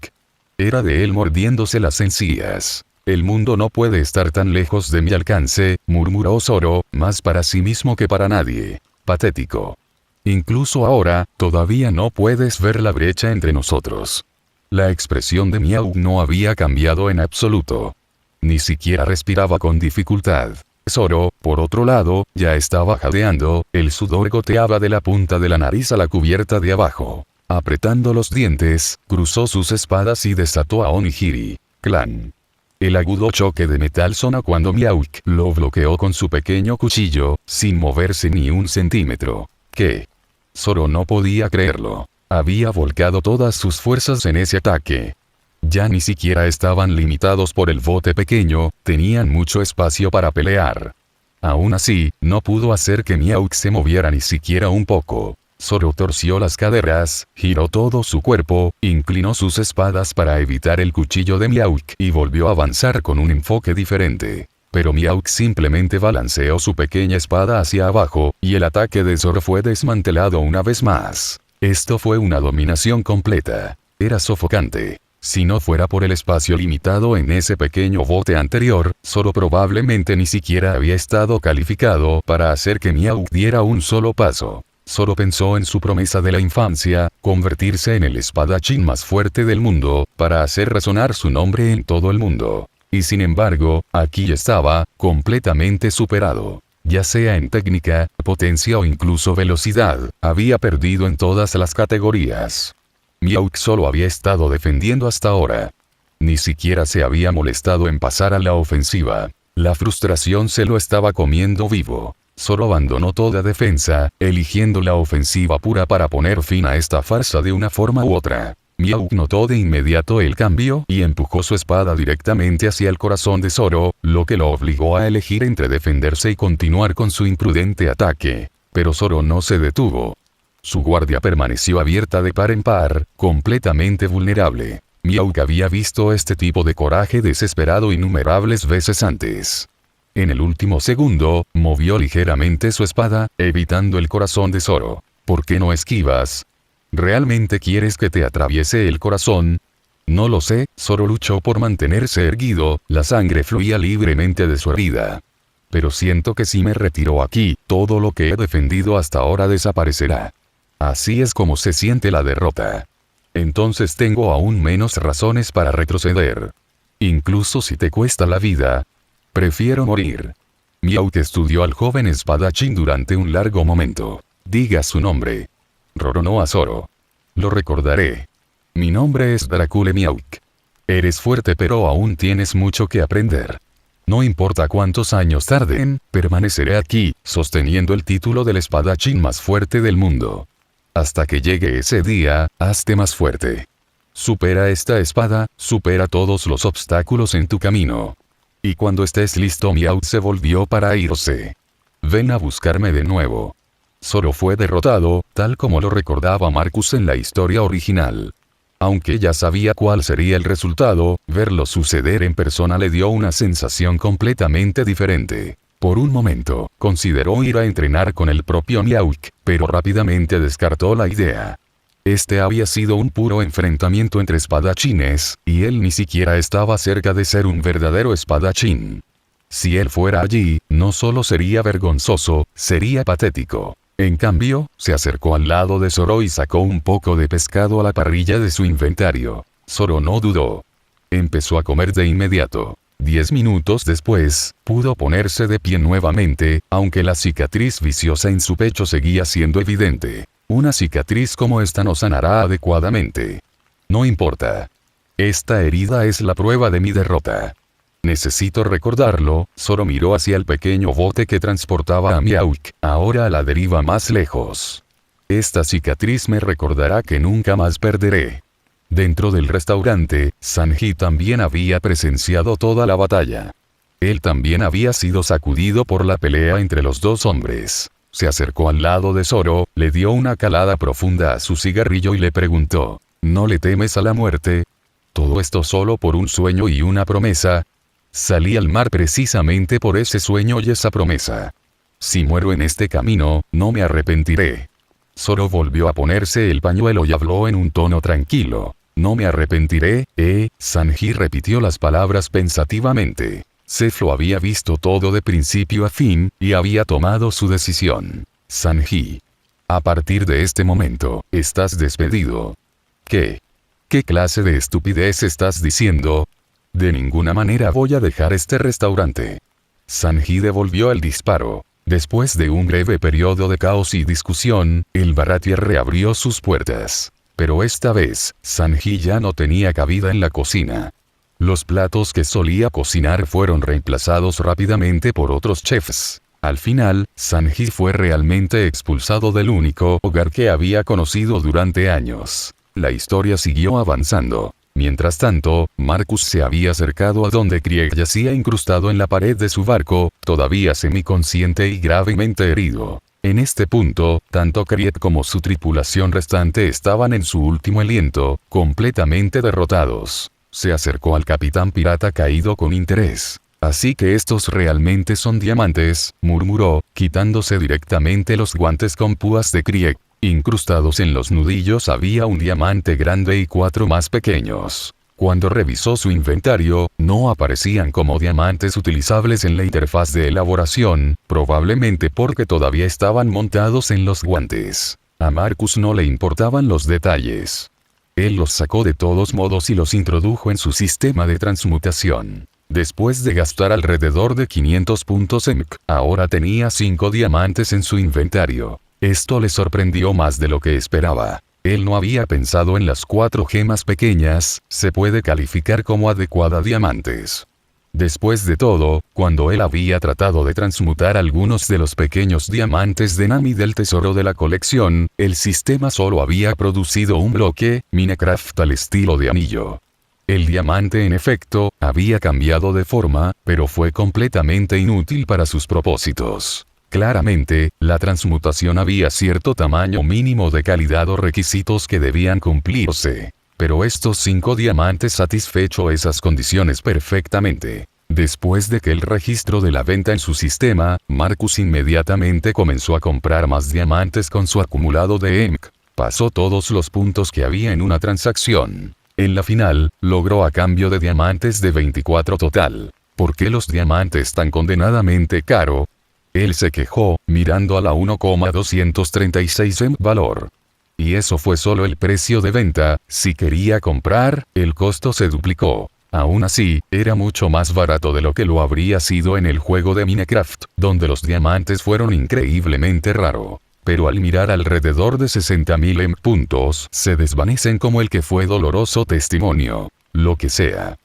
Era de él mordiéndose las encías. El mundo no puede estar tan lejos de mi alcance, murmuró Zoro, más para sí mismo que para nadie. Patético. Incluso ahora, todavía no puedes ver la brecha entre nosotros. La expresión de Miauk no había cambiado en absoluto. Ni siquiera respiraba con dificultad. Zoro, por otro lado, ya estaba jadeando, el sudor goteaba de la punta de la nariz a la cubierta de abajo. Apretando los dientes, cruzó sus espadas y desató a Onigiri. Clan. El agudo choque de metal sonó cuando Mihawk lo bloqueó con su pequeño cuchillo, sin moverse ni un centímetro. ¿Qué? Zoro no podía creerlo. Había volcado todas sus fuerzas en ese ataque. Ya ni siquiera estaban limitados por el bote pequeño, tenían mucho espacio para pelear. Aún así, no pudo hacer que Mihawk se moviera ni siquiera un poco. Zoro torció las caderas, giró todo su cuerpo, inclinó sus espadas para evitar el cuchillo de Mihawk y volvió a avanzar con un enfoque diferente. Pero Mihawk simplemente balanceó su pequeña espada hacia abajo, y el ataque de Zoro fue desmantelado una vez más. Esto fue una dominación completa. Era sofocante. Si no fuera por el espacio limitado en ese pequeño bote anterior, Zoro probablemente ni siquiera había estado calificado para hacer que Mihawk diera un solo paso. Zoro pensó en su promesa de la infancia, convertirse en el espadachín más fuerte del mundo, para hacer resonar su nombre en todo el mundo. Y sin embargo, aquí estaba, completamente superado. Ya sea en técnica, potencia o incluso velocidad, había perdido en todas las categorías. Mihawk solo había estado defendiendo hasta ahora. Ni siquiera se había molestado en pasar a la ofensiva. La frustración se lo estaba comiendo vivo. Zoro abandonó toda defensa, eligiendo la ofensiva pura para poner fin a esta farsa de una forma u otra. Mihawk notó de inmediato el cambio y empujó su espada directamente hacia el corazón de Zoro, lo que lo obligó a elegir entre defenderse y continuar con su imprudente ataque. Pero Zoro no se detuvo. Su guardia permaneció abierta de par en par, completamente vulnerable. Mihawk había visto este tipo de coraje desesperado innumerables veces antes. En el último segundo, movió ligeramente su espada, evitando el corazón de Zoro. ¿Por qué no esquivas? ¿Realmente quieres que te atraviese el corazón? No lo sé, Zoro luchó por mantenerse erguido, la sangre fluía libremente de su herida. Pero siento que si me retiro aquí, todo lo que he defendido hasta ahora desaparecerá. Así es como se siente la derrota. Entonces tengo aún menos razones para retroceder. Incluso si te cuesta la vida. Prefiero morir. Mihawk estudió al joven espadachín durante un largo momento. Diga su nombre. Roronó a Zoro. Lo recordaré. Mi nombre es Dracule Mihawk. Eres fuerte pero aún tienes mucho que aprender. No importa cuántos años tarden, permaneceré aquí, sosteniendo el título del espadachín más fuerte del mundo. Hasta que llegue ese día, hazte más fuerte. Supera esta espada, supera todos los obstáculos en tu camino. Y cuando estés listo, Mihawk se volvió para irse. Ven a buscarme de nuevo. Zoro fue derrotado, tal como lo recordaba Marcus en la historia original. Aunque ya sabía cuál sería el resultado, verlo suceder en persona le dio una sensación completamente diferente. Por un momento, consideró ir a entrenar con el propio Mihawk, pero rápidamente descartó la idea. Este había sido un puro enfrentamiento entre espadachines, y él ni siquiera estaba cerca de ser un verdadero espadachín. Si él fuera allí, no solo sería vergonzoso, sería patético. En cambio, se acercó al lado de Zoro y sacó un poco de pescado a la parrilla de su inventario. Zoro no dudó. Empezó a comer de inmediato. 10 minutos después, pudo ponerse de pie nuevamente, aunque la cicatriz viciosa en su pecho seguía siendo evidente. Una cicatriz como esta no sanará adecuadamente. No importa. Esta herida es la prueba de mi derrota. Necesito recordarlo. Zoro miró hacia el pequeño bote que transportaba a Mihawk, ahora a la deriva más lejos. Esta cicatriz me recordará que nunca más perderé. Dentro del restaurante, Sanji también había presenciado toda la batalla. Él también había sido sacudido por la pelea entre los dos hombres. Se acercó al lado de Zoro, le dio una calada profunda a su cigarrillo y le preguntó, ¿no le temes a la muerte? ¿Todo esto solo por un sueño y una promesa? Salí al mar precisamente por ese sueño y esa promesa. Si muero en este camino, no me arrepentiré. Zoro volvió a ponerse el pañuelo y habló en un tono tranquilo. No me arrepentiré, Sanji repitió las palabras pensativamente. Zeph lo había visto todo de principio a fin, y había tomado su decisión. Sanji. A partir de este momento, estás despedido. ¿Qué? ¿Qué clase de estupidez estás diciendo? De ninguna manera voy a dejar este restaurante. Sanji devolvió el disparo. Después de un breve periodo de caos y discusión, el Baratier reabrió sus puertas. Pero esta vez, Sanji ya no tenía cabida en la cocina. Los platos que solía cocinar fueron reemplazados rápidamente por otros chefs. Al final, Sanji fue realmente expulsado del único hogar que había conocido durante años. La historia siguió avanzando. Mientras tanto, Marcus se había acercado a donde Krieg yacía incrustado en la pared de su barco, todavía semiconsciente y gravemente herido. En este punto, tanto Krieg como su tripulación restante estaban en su último aliento, completamente derrotados. Se acercó al capitán pirata caído con interés. Así que estos realmente son diamantes, murmuró, quitándose directamente los guantes con púas de Krieg. Incrustados en los nudillos había un diamante grande y 4 más pequeños. Cuando revisó su inventario, no aparecían como diamantes utilizables en la interfaz de elaboración, probablemente porque todavía estaban montados en los guantes. A Marcus no le importaban los detalles. Él los sacó de todos modos y los introdujo en su sistema de transmutación. Después de gastar alrededor de 500 puntos EMC, ahora tenía 5 diamantes en su inventario. Esto le sorprendió más de lo que esperaba. Él no había pensado en las 4 gemas pequeñas, se puede calificar como adecuada diamantes. Después de todo, cuando él había tratado de transmutar algunos de los pequeños diamantes de Nami del tesoro de la colección, el sistema solo había producido un bloque, Minecraft al estilo de anillo. El diamante en efecto, había cambiado de forma, pero fue completamente inútil para sus propósitos. Claramente, la transmutación había cierto tamaño mínimo de calidad o requisitos que debían cumplirse. Pero estos 5 diamantes satisfecho esas condiciones perfectamente. Después de que el registro de la venta en su sistema, Marcus inmediatamente comenzó a comprar más diamantes con su acumulado de EMC. Pasó todos los puntos que había en una transacción. En la final, logró a cambio de diamantes de 24 total. ¿Por qué los diamantes tan condenadamente caro? Él se quejó, mirando a la 1,236 en valor. Y eso fue solo el precio de venta, si quería comprar, el costo se duplicó. Aún así, era mucho más barato de lo que lo habría sido en el juego de Minecraft, donde los diamantes fueron increíblemente raro. Pero al mirar alrededor de 60.000 puntos, se desvanecen como el que fue doloroso testimonio. Lo que sea.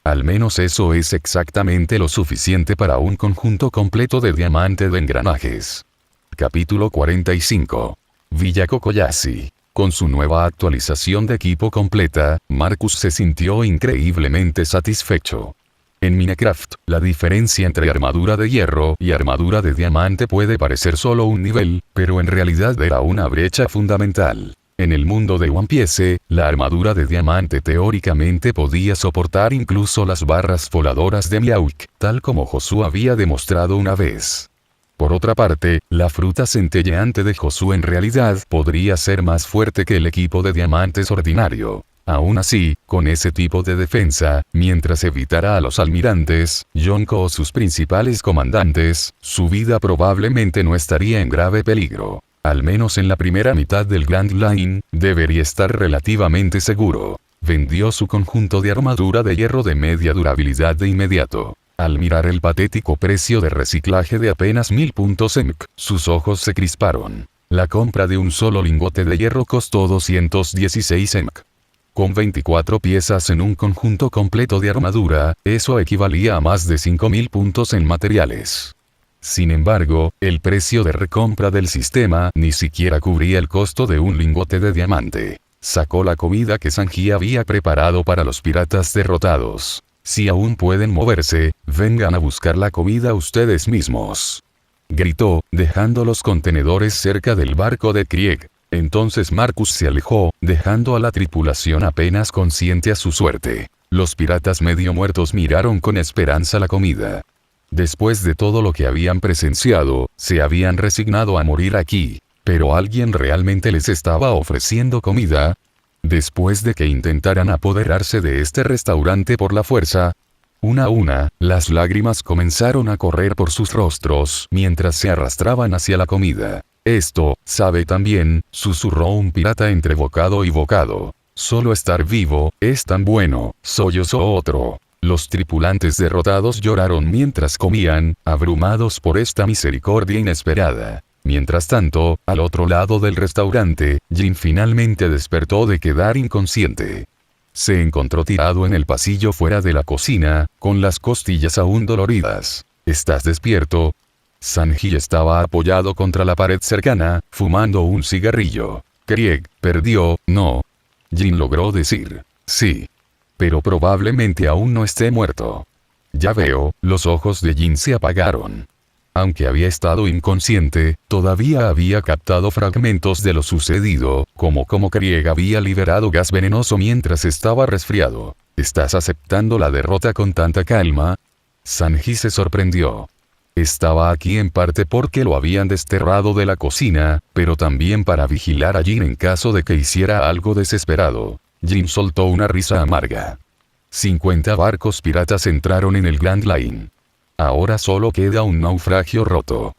Al menos eso es exactamente lo suficiente para un conjunto completo de diamante de engranajes. Capítulo 45. Villa Kokoyashi. Con su nueva actualización de equipo completa, Marcus se sintió increíblemente satisfecho. En Minecraft, la diferencia entre armadura de hierro y armadura de diamante puede parecer solo un nivel, pero en realidad era una brecha fundamental. En el mundo de One Piece, la armadura de diamante teóricamente podía soportar incluso las barras voladoras de Mihawk, tal como Josué había demostrado una vez. Por otra parte, la fruta centelleante de Josué en realidad podría ser más fuerte que el equipo de diamantes ordinario. Aún así, con ese tipo de defensa, mientras evitara a los almirantes, Yonko o sus principales comandantes, su vida probablemente no estaría en grave peligro. Al menos en la primera mitad del Grand Line, debería estar relativamente seguro. Vendió su conjunto de armadura de hierro de media durabilidad de inmediato. Al mirar el patético precio de reciclaje de apenas 1000 puntos EMC, sus ojos se crisparon. La compra de un solo lingote de hierro costó 216 EMC. Con 24 piezas en un conjunto completo de armadura, eso equivalía a más de 5000 puntos en materiales. Sin embargo, el precio de recompra del sistema ni siquiera cubría el costo de un lingote de diamante. Sacó la comida que Sanji había preparado para los piratas derrotados. Si aún pueden moverse, vengan a buscar la comida ustedes mismos. Gritó, dejando los contenedores cerca del barco de Krieg. Entonces Marcus se alejó, dejando a la tripulación apenas consciente a su suerte. Los piratas medio muertos miraron con esperanza la comida. Después de todo lo que habían presenciado, se habían resignado a morir aquí. ¿Pero alguien realmente les estaba ofreciendo comida? Después de que intentaran apoderarse de este restaurante por la fuerza, una a una, las lágrimas comenzaron a correr por sus rostros mientras se arrastraban hacia la comida. Esto, sabe también, susurró un pirata entre bocado y bocado. Solo estar vivo, es tan bueno, sollozó otro. Los tripulantes derrotados lloraron mientras comían, abrumados por esta misericordia inesperada. Mientras tanto, al otro lado del restaurante, Jin finalmente despertó de quedar inconsciente. Se encontró tirado en el pasillo fuera de la cocina, con las costillas aún doloridas. ¿Estás despierto? Sanji estaba apoyado contra la pared cercana, fumando un cigarrillo. Krieg, perdió, ¿no? Jin logró decir. Sí. Pero probablemente aún no esté muerto. Ya veo, los ojos de Jin se apagaron. Aunque había estado inconsciente, todavía había captado fragmentos de lo sucedido, como Krieg había liberado gas venenoso mientras estaba resfriado. ¿Estás aceptando la derrota con tanta calma? Sanji se sorprendió. Estaba aquí en parte porque lo habían desterrado de la cocina, pero también para vigilar a Jin en caso de que hiciera algo desesperado. Jin soltó una risa amarga. 50 barcos piratas entraron en el Grand Line. Ahora solo queda un naufragio roto.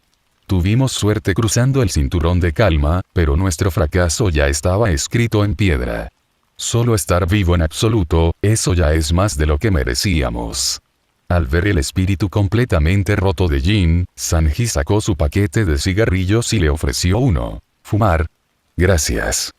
Tuvimos suerte cruzando el cinturón de calma, pero nuestro fracaso ya estaba escrito en piedra. Solo estar vivo en absoluto, eso ya es más de lo que merecíamos. Al ver el espíritu completamente roto de Jin, Sanji sacó su paquete de cigarrillos y le ofreció uno. ¿Fumar? Gracias.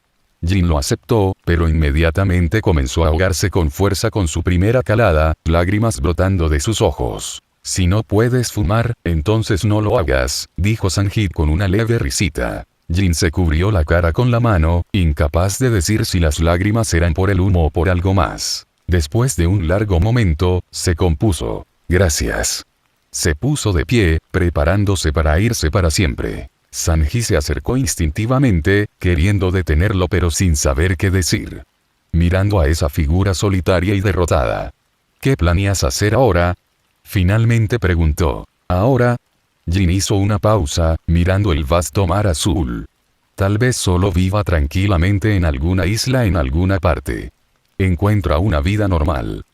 Jin lo aceptó, pero inmediatamente comenzó a ahogarse con fuerza con su primera calada, lágrimas brotando de sus ojos. Si no puedes fumar, entonces no lo hagas, dijo Sanji con una leve risita. Jin se cubrió la cara con la mano, incapaz de decir si las lágrimas eran por el humo o por algo más. Después de un largo momento, se compuso. Gracias. Se puso de pie, preparándose para irse para siempre. Sanji se acercó instintivamente, queriendo detenerlo pero sin saber qué decir. Mirando a esa figura solitaria y derrotada. ¿Qué planeas hacer ahora? Finalmente preguntó. ¿Ahora? Jin hizo una pausa, mirando el vasto mar azul. Tal vez solo viva tranquilamente en alguna isla en alguna parte. Encuentra una vida normal. ...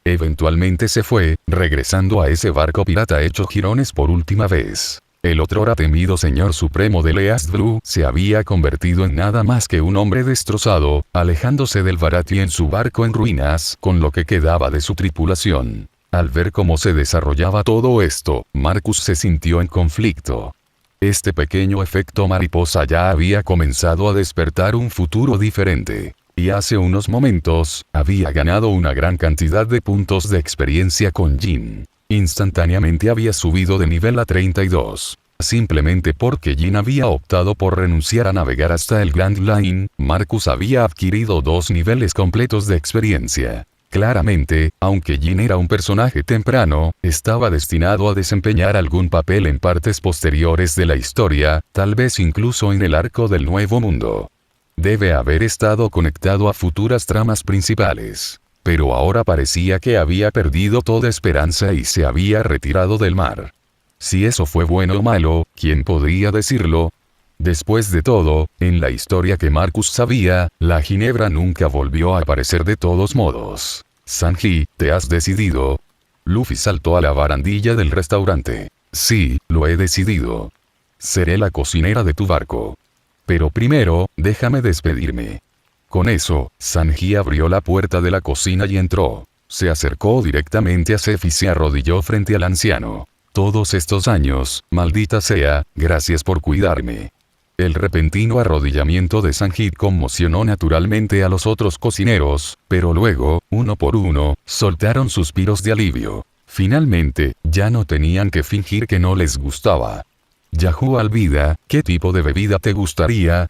Eventualmente se fue, regresando a ese barco pirata hecho jirones por última vez. El otrora temido señor supremo de East Blue se había convertido en nada más que un hombre destrozado, alejándose del Baratie en su barco en ruinas, con lo que quedaba de su tripulación. Al ver cómo se desarrollaba todo esto, Marcus se sintió en conflicto. Este pequeño efecto mariposa ya había comenzado a despertar un futuro diferente. Y hace unos momentos, había ganado una gran cantidad de puntos de experiencia con Jin. Instantáneamente había subido de nivel a 32. Simplemente porque Jin había optado por renunciar a navegar hasta el Grand Line, Marcus había adquirido 2 niveles completos de experiencia. Claramente, aunque Jin era un personaje temprano, estaba destinado a desempeñar algún papel en partes posteriores de la historia, tal vez incluso en el arco del Nuevo Mundo. Debe haber estado conectado a futuras tramas principales. Pero ahora parecía que había perdido toda esperanza y se había retirado del mar. Si eso fue bueno o malo, ¿quién podría decirlo? Después de todo, en la historia que Marcus sabía, la ginebra nunca volvió a aparecer de todos modos. Sanji, ¿te has decidido? Luffy saltó a la barandilla del restaurante. Sí, lo he decidido. Seré la cocinera de tu barco. Pero primero, déjame despedirme. Con eso, Sanji abrió la puerta de la cocina y entró. Se acercó directamente a Zeph y se arrodilló frente al anciano. Todos estos años, maldita sea, gracias por cuidarme. El repentino arrodillamiento de Sanji conmocionó naturalmente a los otros cocineros, pero luego, uno por uno, soltaron suspiros de alivio. Finalmente, ya no tenían que fingir que no les gustaba. Yahoo Alvida, ¿qué tipo de bebida te gustaría?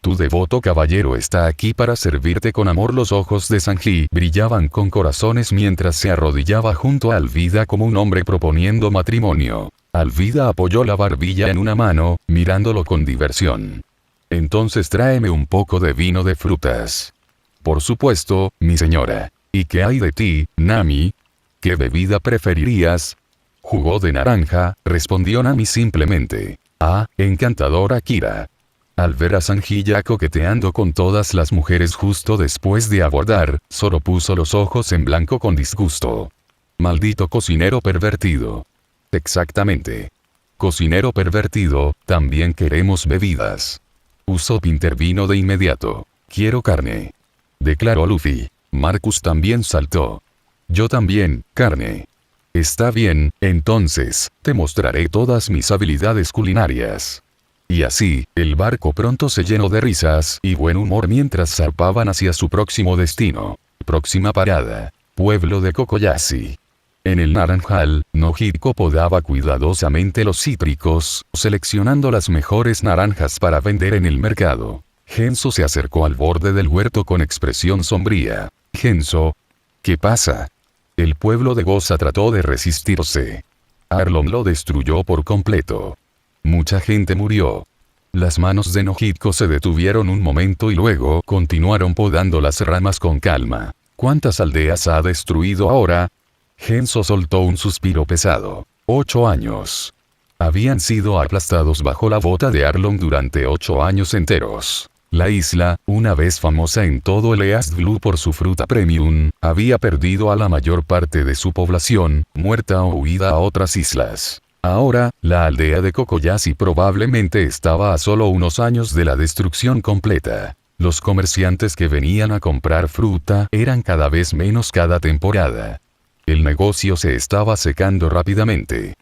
Tu devoto caballero está aquí para servirte con amor. Los ojos de Sanji brillaban con corazones mientras se arrodillaba junto a Alvida como un hombre proponiendo matrimonio. Alvida apoyó la barbilla en una mano, mirándolo con diversión. Entonces tráeme un poco de vino de frutas. Por supuesto, mi señora. ¿Y qué hay de ti, Nami? ¿Qué bebida preferirías? Jugo de naranja, respondió Nami simplemente. Ah, encantadora Kira. Al ver a Sanji ya coqueteando con todas las mujeres justo después de abordar, Zoro puso los ojos en blanco con disgusto. Maldito cocinero pervertido. Exactamente. Cocinero pervertido, también queremos bebidas. Usopp intervino de inmediato. Quiero carne. Declaró Luffy. Marcus también saltó. Yo también, carne. Está bien, entonces, te mostraré todas mis habilidades culinarias. Y así, el barco pronto se llenó de risas y buen humor mientras zarpaban hacia su próximo destino. Próxima parada. Pueblo de Kokoyashi. En el naranjal, Nojiko podaba cuidadosamente los cítricos, seleccionando las mejores naranjas para vender en el mercado. Genso se acercó al borde del huerto con expresión sombría. Genso. ¿Qué pasa? El pueblo de Goza trató de resistirse. Arlong lo destruyó por completo. Mucha gente murió. Las manos de Nojiko se detuvieron un momento y luego continuaron podando las ramas con calma. ¿Cuántas aldeas ha destruido ahora? Genso soltó un suspiro pesado. 8 años. Habían sido aplastados bajo la bota de Arlong durante 8 años enteros. La isla, una vez famosa en todo el East Blue por su fruta premium, había perdido a la mayor parte de su población, muerta o huida a otras islas. Ahora, la aldea de Kokoyashi probablemente estaba a solo unos años de la destrucción completa. Los comerciantes que venían a comprar fruta eran cada vez menos cada temporada. El negocio se estaba secando rápidamente.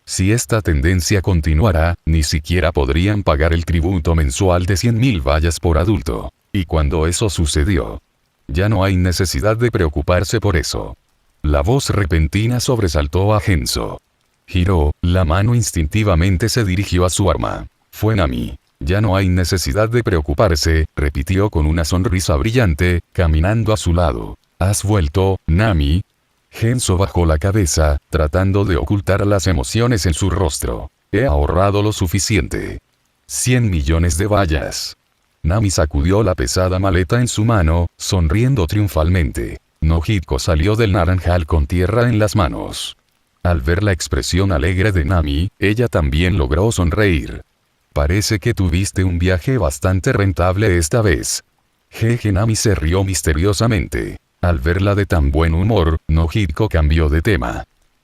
Si esta tendencia continuara, ni siquiera podrían pagar el tributo mensual de 100.000 vallas por adulto. Y cuando eso sucedió, ya no hay necesidad de preocuparse por eso. La voz repentina sobresaltó a Genso. Giró, la mano instintivamente se dirigió a su arma. Fue Nami. Ya no hay necesidad de preocuparse, repitió con una sonrisa brillante, caminando a su lado. ¿Has vuelto, Nami? Genso bajó la cabeza, tratando de ocultar las emociones en su rostro. He ahorrado lo suficiente. 100 millones de vallas. Nami sacudió la pesada maleta en su mano, sonriendo triunfalmente. Nojiko salió del naranjal con tierra en las manos. Al ver la expresión alegre de Nami, ella también logró sonreír. Parece que tuviste un viaje bastante rentable esta vez. Jeje. Nami se rió misteriosamente. Al verla de tan buen humor, Nojiko cambió de tema.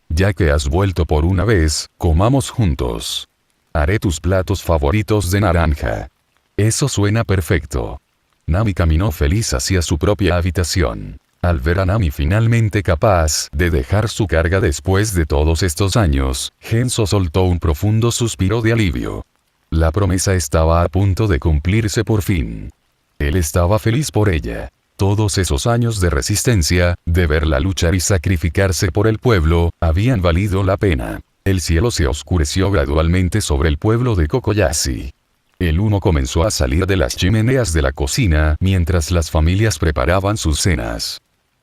Ya que has vuelto por una vez, comamos juntos. Haré tus platos favoritos de naranja. Eso suena perfecto. Nami caminó feliz hacia su propia habitación. Al ver a Nami finalmente capaz de dejar su carga después de todos estos años, Genso soltó un profundo suspiro de alivio. La promesa estaba a punto de cumplirse por fin. Él estaba feliz por ella. Todos esos años de resistencia, de verla luchar y sacrificarse por el pueblo, habían valido la pena. El cielo se oscureció gradualmente sobre el pueblo de Kokoyashi. El humo comenzó a salir de las chimeneas de la cocina mientras las familias preparaban sus cenas.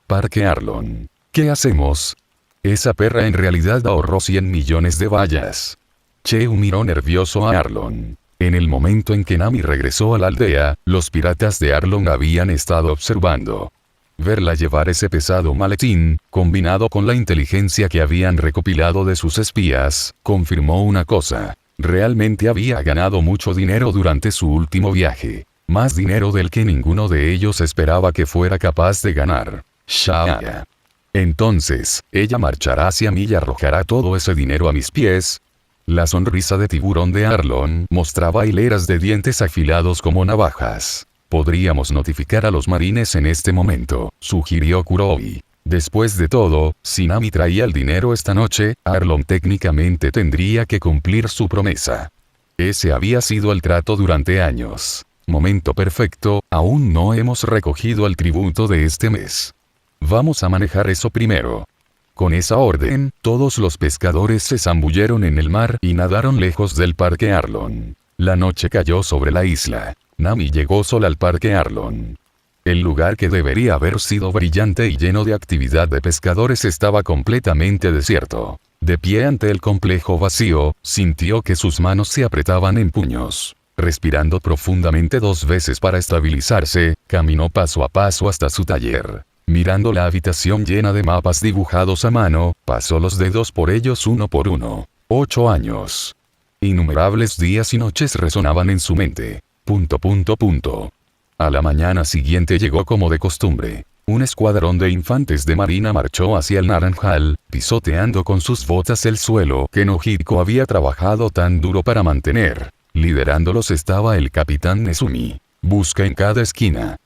Parque Arlong. ¿Qué hacemos? Esa perra en realidad ahorró 100 millones de vallas. Cheu miró nervioso a Arlong. En el momento en que Nami regresó a la aldea, los piratas de Arlong habían estado observando. Verla llevar ese pesado maletín, combinado con la inteligencia que habían recopilado de sus espías, confirmó una cosa. Realmente había ganado mucho dinero durante su último viaje. Más dinero del que ninguno de ellos esperaba que fuera capaz de ganar. Shaya. Entonces, ella marchará hacia mí y arrojará todo ese dinero a mis pies. La sonrisa de tiburón de Arlong mostraba hileras de dientes afilados como navajas. Podríamos notificar a los marines en este momento, sugirió Kurobi. Después de todo, si Nami traía el dinero esta noche, Arlong técnicamente tendría que cumplir su promesa. Ese había sido el trato durante años. Momento perfecto, aún no hemos recogido el tributo de este mes. Vamos a manejar eso primero. Con esa orden, todos los pescadores se zambulleron en el mar y nadaron lejos del Parque Arlong. La noche cayó sobre la isla. Nami llegó sola al Parque Arlong. El lugar que debería haber sido brillante y lleno de actividad de pescadores estaba completamente desierto. De pie ante el complejo vacío, sintió que sus manos se apretaban en puños. Respirando profundamente 2 veces para estabilizarse, caminó paso a paso hasta su taller. Mirando la habitación llena de mapas dibujados a mano, pasó los dedos por ellos uno por uno. 8 años. Innumerables días y noches resonaban en su mente. ... A la mañana siguiente llegó como de costumbre. Un escuadrón de infantes de marina marchó hacia el naranjal, pisoteando con sus botas el suelo que Nojiko había trabajado tan duro para mantener. Liderándolos estaba el capitán Nezumi. Busca en cada esquina.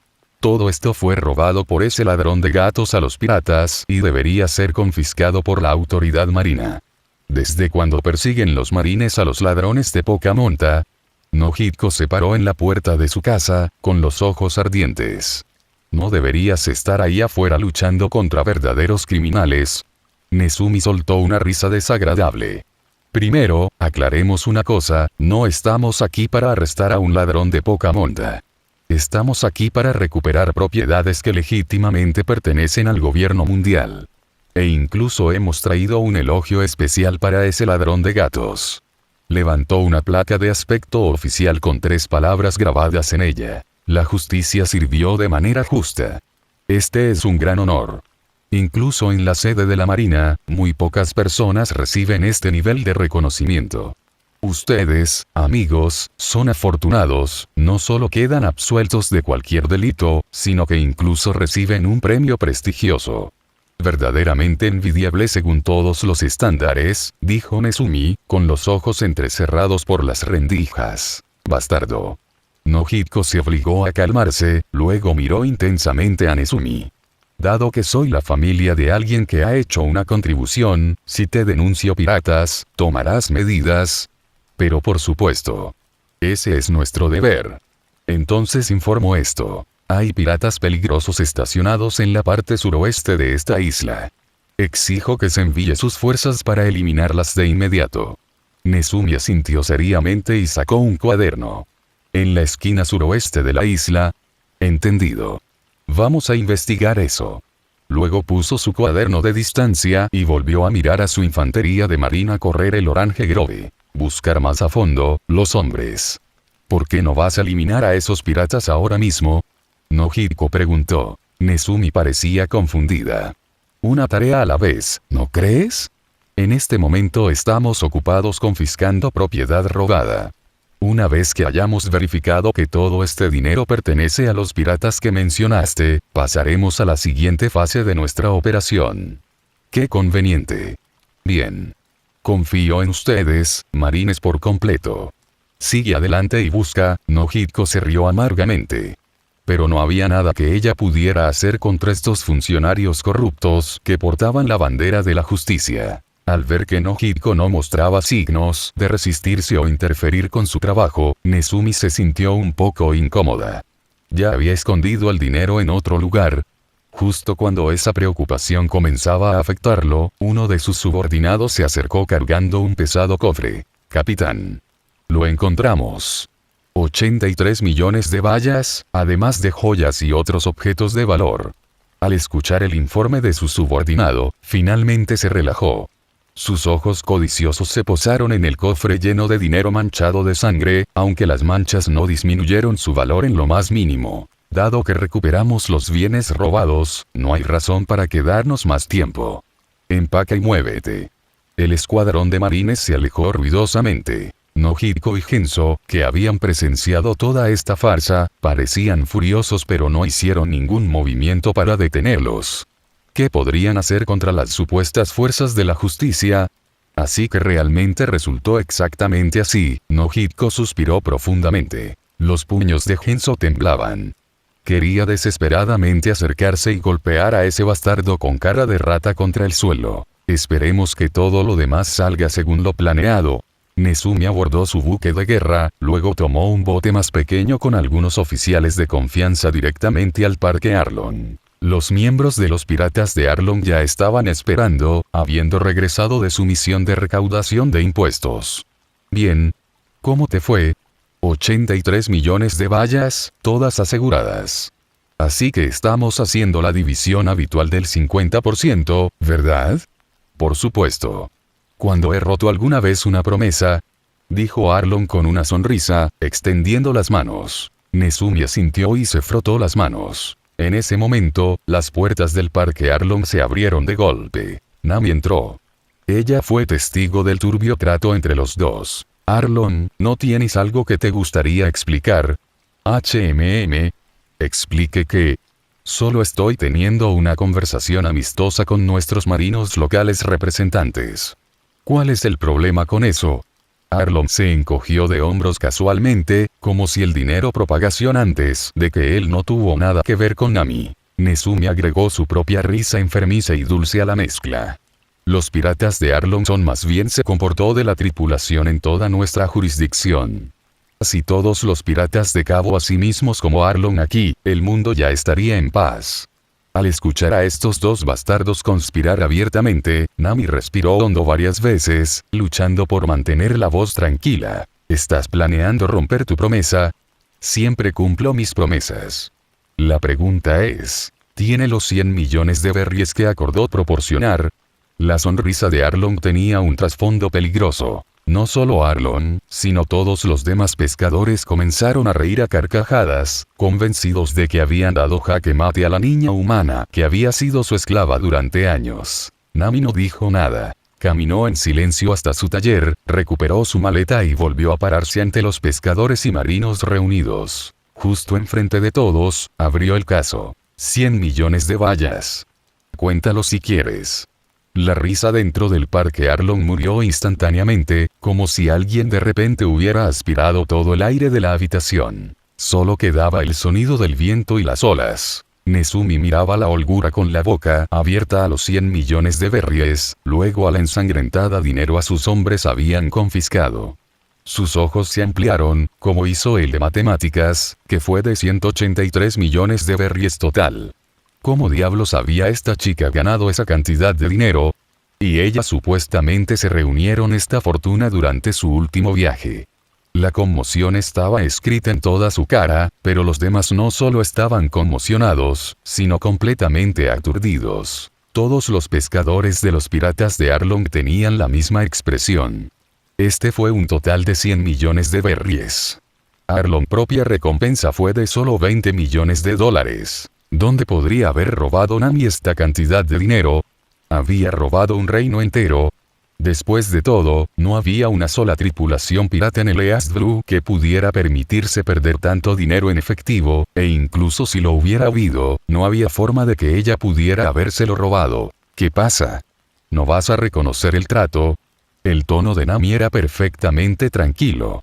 Todo esto fue robado por ese ladrón de gatos a los piratas y debería ser confiscado por la autoridad marina. ¿Desde cuando persiguen los marines a los ladrones de poca monta? Nojiko se paró en la puerta de su casa, con los ojos ardientes. ¿No deberías estar ahí afuera luchando contra verdaderos criminales? Nezumi soltó una risa desagradable. Primero, aclaremos una cosa, no estamos aquí para arrestar a un ladrón de poca monta. Estamos aquí para recuperar propiedades que legítimamente pertenecen al gobierno mundial. E incluso hemos traído un elogio especial para ese ladrón de gatos. Levantó una placa de aspecto oficial con 3 palabras grabadas en ella. La justicia sirvió de manera justa. Este es un gran honor. Incluso en la sede de la Marina, muy pocas personas reciben este nivel de reconocimiento. Ustedes, amigos, son afortunados, no solo quedan absueltos de cualquier delito, sino que incluso reciben un premio prestigioso. Verdaderamente envidiable según todos los estándares, dijo Nezumi, con los ojos entrecerrados por las rendijas. Bastardo. Nojiko se obligó a calmarse, luego miró intensamente a Nezumi. Dado que soy la familia de alguien que ha hecho una contribución, si te denuncio piratas, tomarás medidas. Pero por supuesto. Ese es nuestro deber. Entonces informo esto. Hay piratas peligrosos estacionados en la parte suroeste de esta isla. Exijo que se envíe sus fuerzas para eliminarlas de inmediato. Nezumi asintió seriamente y sacó un cuaderno. En la esquina suroeste de la isla. Entendido. Vamos a investigar eso. Luego puso su cuaderno de distancia y volvió a mirar a su infantería de marina correr el Orange Grove. Buscar más a fondo, los hombres. ¿Por qué no vas a eliminar a esos piratas ahora mismo? Nojiko preguntó. Nezumi parecía confundida. Una tarea a la vez, ¿no crees? En este momento estamos ocupados confiscando propiedad robada. Una vez que hayamos verificado que todo este dinero pertenece a los piratas que mencionaste, pasaremos a la siguiente fase de nuestra operación. ¡Qué conveniente! Bien. Confío en ustedes, marines por completo. Sigue adelante y busca, Nojiko se rió amargamente. Pero no había nada que ella pudiera hacer contra estos funcionarios corruptos que portaban la bandera de la justicia. Al ver que Nojiko no mostraba signos de resistirse o interferir con su trabajo, Nezumi se sintió un poco incómoda. Ya había escondido el dinero en otro lugar. Justo cuando esa preocupación comenzaba a afectarlo, uno de sus subordinados se acercó cargando un pesado cofre. Capitán. Lo encontramos. 83 millones de bayas, además de joyas y otros objetos de valor. Al escuchar el informe de su subordinado, finalmente se relajó. Sus ojos codiciosos se posaron en el cofre lleno de dinero manchado de sangre, aunque las manchas no disminuyeron su valor en lo más mínimo. Dado que recuperamos los bienes robados, no hay razón para quedarnos más tiempo. Empaca y muévete. El escuadrón de marines se alejó ruidosamente. Nojiko y Genso, que habían presenciado toda esta farsa, parecían furiosos pero no hicieron ningún movimiento para detenerlos. ¿Qué podrían hacer contra las supuestas fuerzas de la justicia? Así que realmente resultó exactamente así. Nojiko suspiró profundamente. Los puños de Genso temblaban. Quería desesperadamente acercarse y golpear a ese bastardo con cara de rata contra el suelo. Esperemos que todo lo demás salga según lo planeado. Nezumi abordó su buque de guerra, luego tomó un bote más pequeño con algunos oficiales de confianza directamente al Parque Arlong. Los miembros de los piratas de Arlong ya estaban esperando, habiendo regresado de su misión de recaudación de impuestos. Bien. ¿Cómo te fue? 83 millones de bayas, todas aseguradas. Así que estamos haciendo la división habitual del 50%, ¿verdad? Por supuesto. Cuando he roto alguna vez una promesa, dijo Arlong con una sonrisa, extendiendo las manos. Nezumi asintió y se frotó las manos. En ese momento, las puertas del Parque Arlong se abrieron de golpe. Nami entró. Ella fue testigo del turbio trato entre los dos. Arlong, ¿no tienes algo que te gustaría explicar? Explique que... Solo estoy teniendo una conversación amistosa con nuestros marinos locales representantes. ¿Cuál es el problema con eso? Arlong se encogió de hombros casualmente, como si el dinero propagación antes de que él no tuvo nada que ver con Nami. Nezumi agregó su propia risa enfermiza y dulce a la mezcla. Los piratas de Arlong son más bien se comportó de la tripulación en toda nuestra jurisdicción. Si todos los piratas de Cabo asimismos como Arlong aquí, el mundo ya estaría en paz. Al escuchar a estos dos bastardos conspirar abiertamente, Nami respiró hondo varias veces, luchando por mantener la voz tranquila. ¿Estás planeando romper tu promesa? Siempre cumplo mis promesas. La pregunta es, ¿tiene los 100 millones de berries que acordó proporcionar? La sonrisa de Arlong tenía un trasfondo peligroso. No solo Arlong, sino todos los demás pescadores comenzaron a reír a carcajadas, convencidos de que habían dado jaque mate a la niña humana que había sido su esclava durante años. Nami no dijo nada. Caminó en silencio hasta su taller, recuperó su maleta y volvió a pararse ante los pescadores y marinos reunidos. Justo enfrente de todos, abrió el caso. 100 millones de vallas. Cuéntalo si quieres. La risa dentro del parque Arlong murió instantáneamente, como si alguien de repente hubiera aspirado todo el aire de la habitación. Solo quedaba el sonido del viento y las olas. Nezumi miraba la holgura con la boca abierta a los 100 millones de berries, luego a la ensangrentada dinero a sus hombres habían confiscado. Sus ojos se ampliaron, como hizo el de matemáticas, que fue de 183 millones de berries total. ¿Cómo diablos había esta chica ganado esa cantidad de dinero? Y ellas supuestamente se reunieron esta fortuna durante su último viaje. La conmoción estaba escrita en toda su cara, pero los demás no solo estaban conmocionados, sino completamente aturdidos. Todos los pescadores de los piratas de Arlong tenían la misma expresión. Este fue un total de 100 millones de berries. Arlong propia recompensa fue de solo 20 millones de dólares. ¿Dónde podría haber robado Nami esta cantidad de dinero? Había robado un reino entero. Después de todo, no había una sola tripulación pirata en el East Blue que pudiera permitirse perder tanto dinero en efectivo, e incluso si lo hubiera habido, no había forma de que ella pudiera habérselo robado. ¿Qué pasa? ¿No vas a reconocer el trato? El tono de Nami era perfectamente tranquilo.